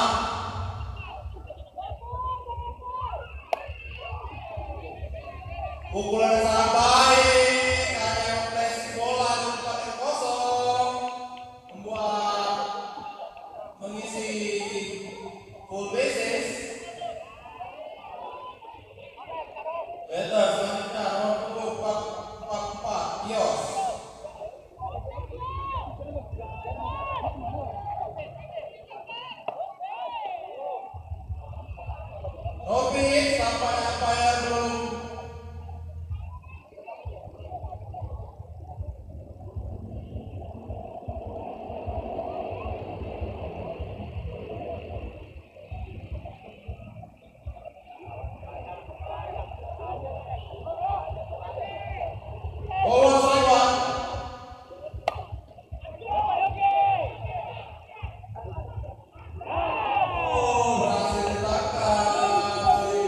S6: Pukulan yang sangat baik, hanya mempresi bola di tempat yang kosong, membuat mengisi full bases. Better selanjutnya nomor punggung 44 Kios. No pitch sampai umpire belum. Bola strike one. Berhasil ditangkap.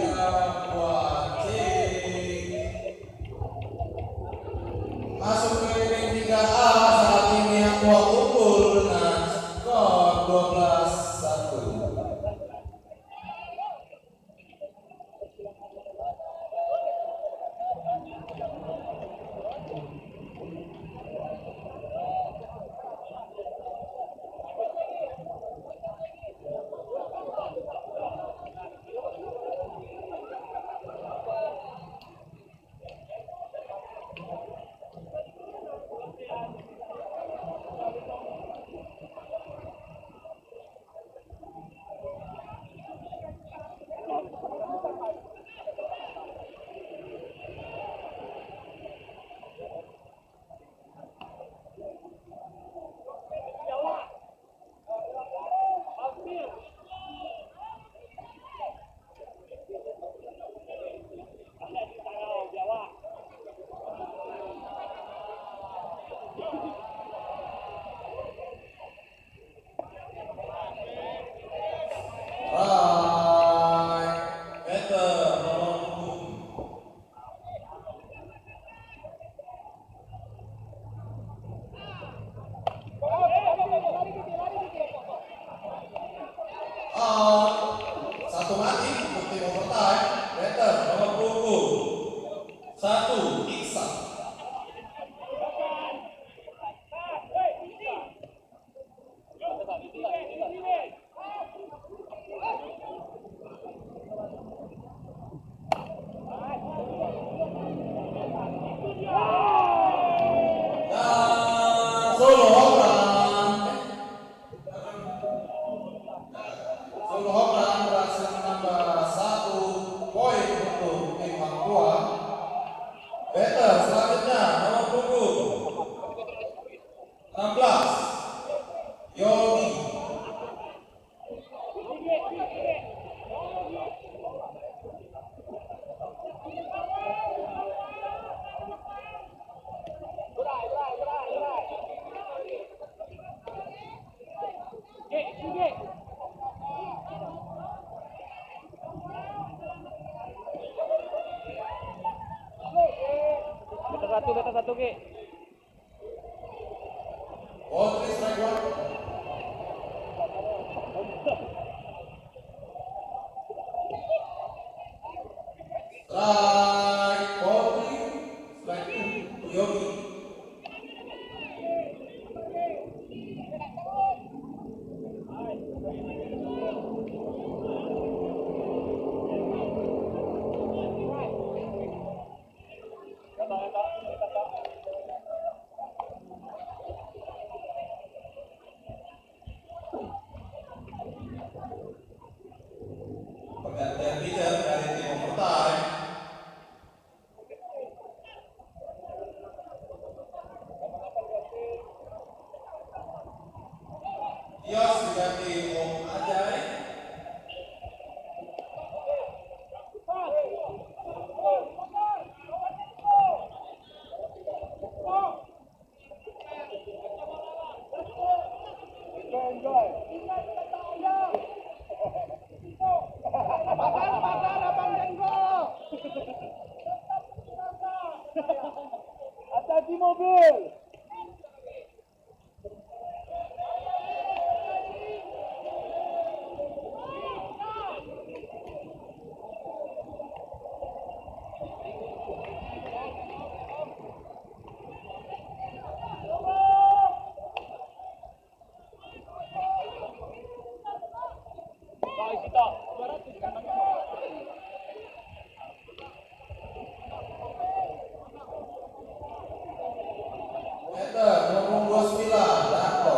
S6: Satu mati untuk tim overtime. Better nomor punggung 1 Iksan. Solo home run. Solo home run berhasil menambah 1 poin untuk tim Hang Tua. Better selanjutnya nomor punggung 16 Yogi.
S7: Beta satu Ki.
S6: Ball 3 strike 1. Strike ball 3 strike 2 Yogi. Pergantian pitcher dari tim overtime. Tios diganti Om Ajay.
S7: Hati-hati mobil.
S6: Better nomor 29 Darto.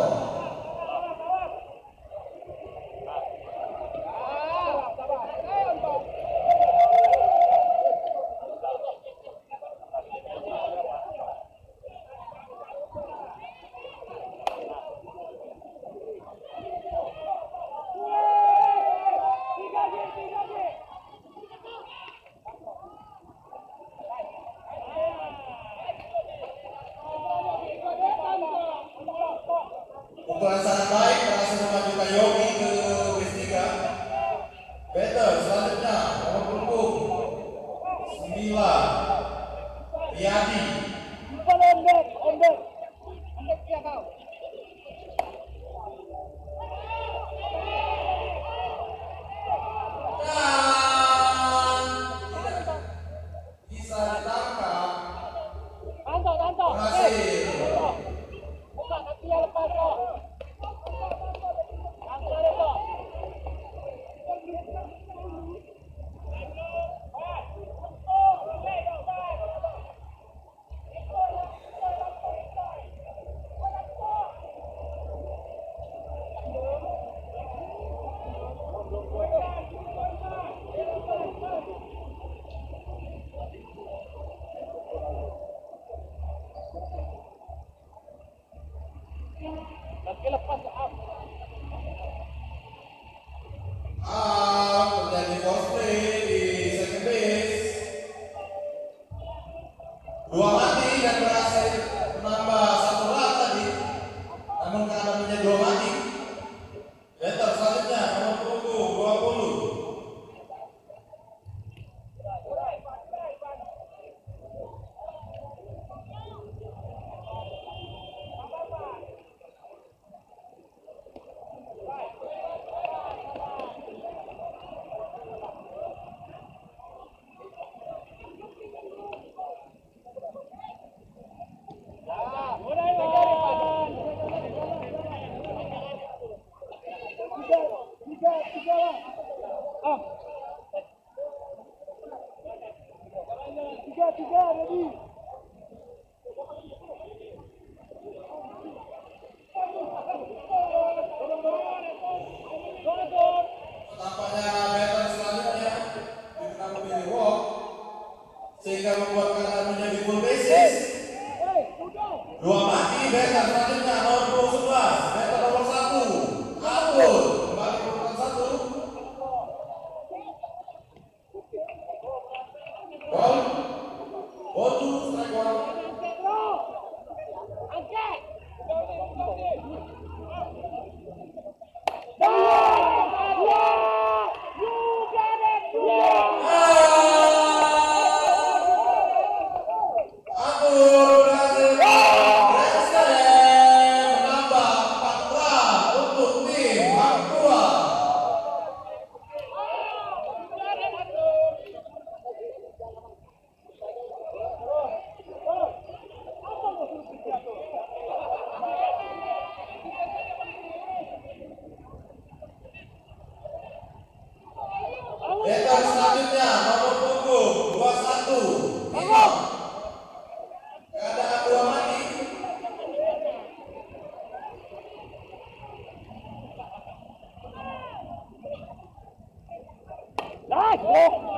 S7: Tiga, ready.
S6: Tampaknya batter selanjutnya kita memilih walk sehingga membuat keadaan menjadi full basis. Dua mati batter selanjutnya nomor 11, batter nomor 1, Abdul kembali ke urutan 1. Ball, ball to strike one. Abdul berhasil grand slam menambah 4 run untuk tim Hang Tua. Batter selanjutnya nomor punggung 21, Imam. Keadaan 2 mati.
S7: Nice.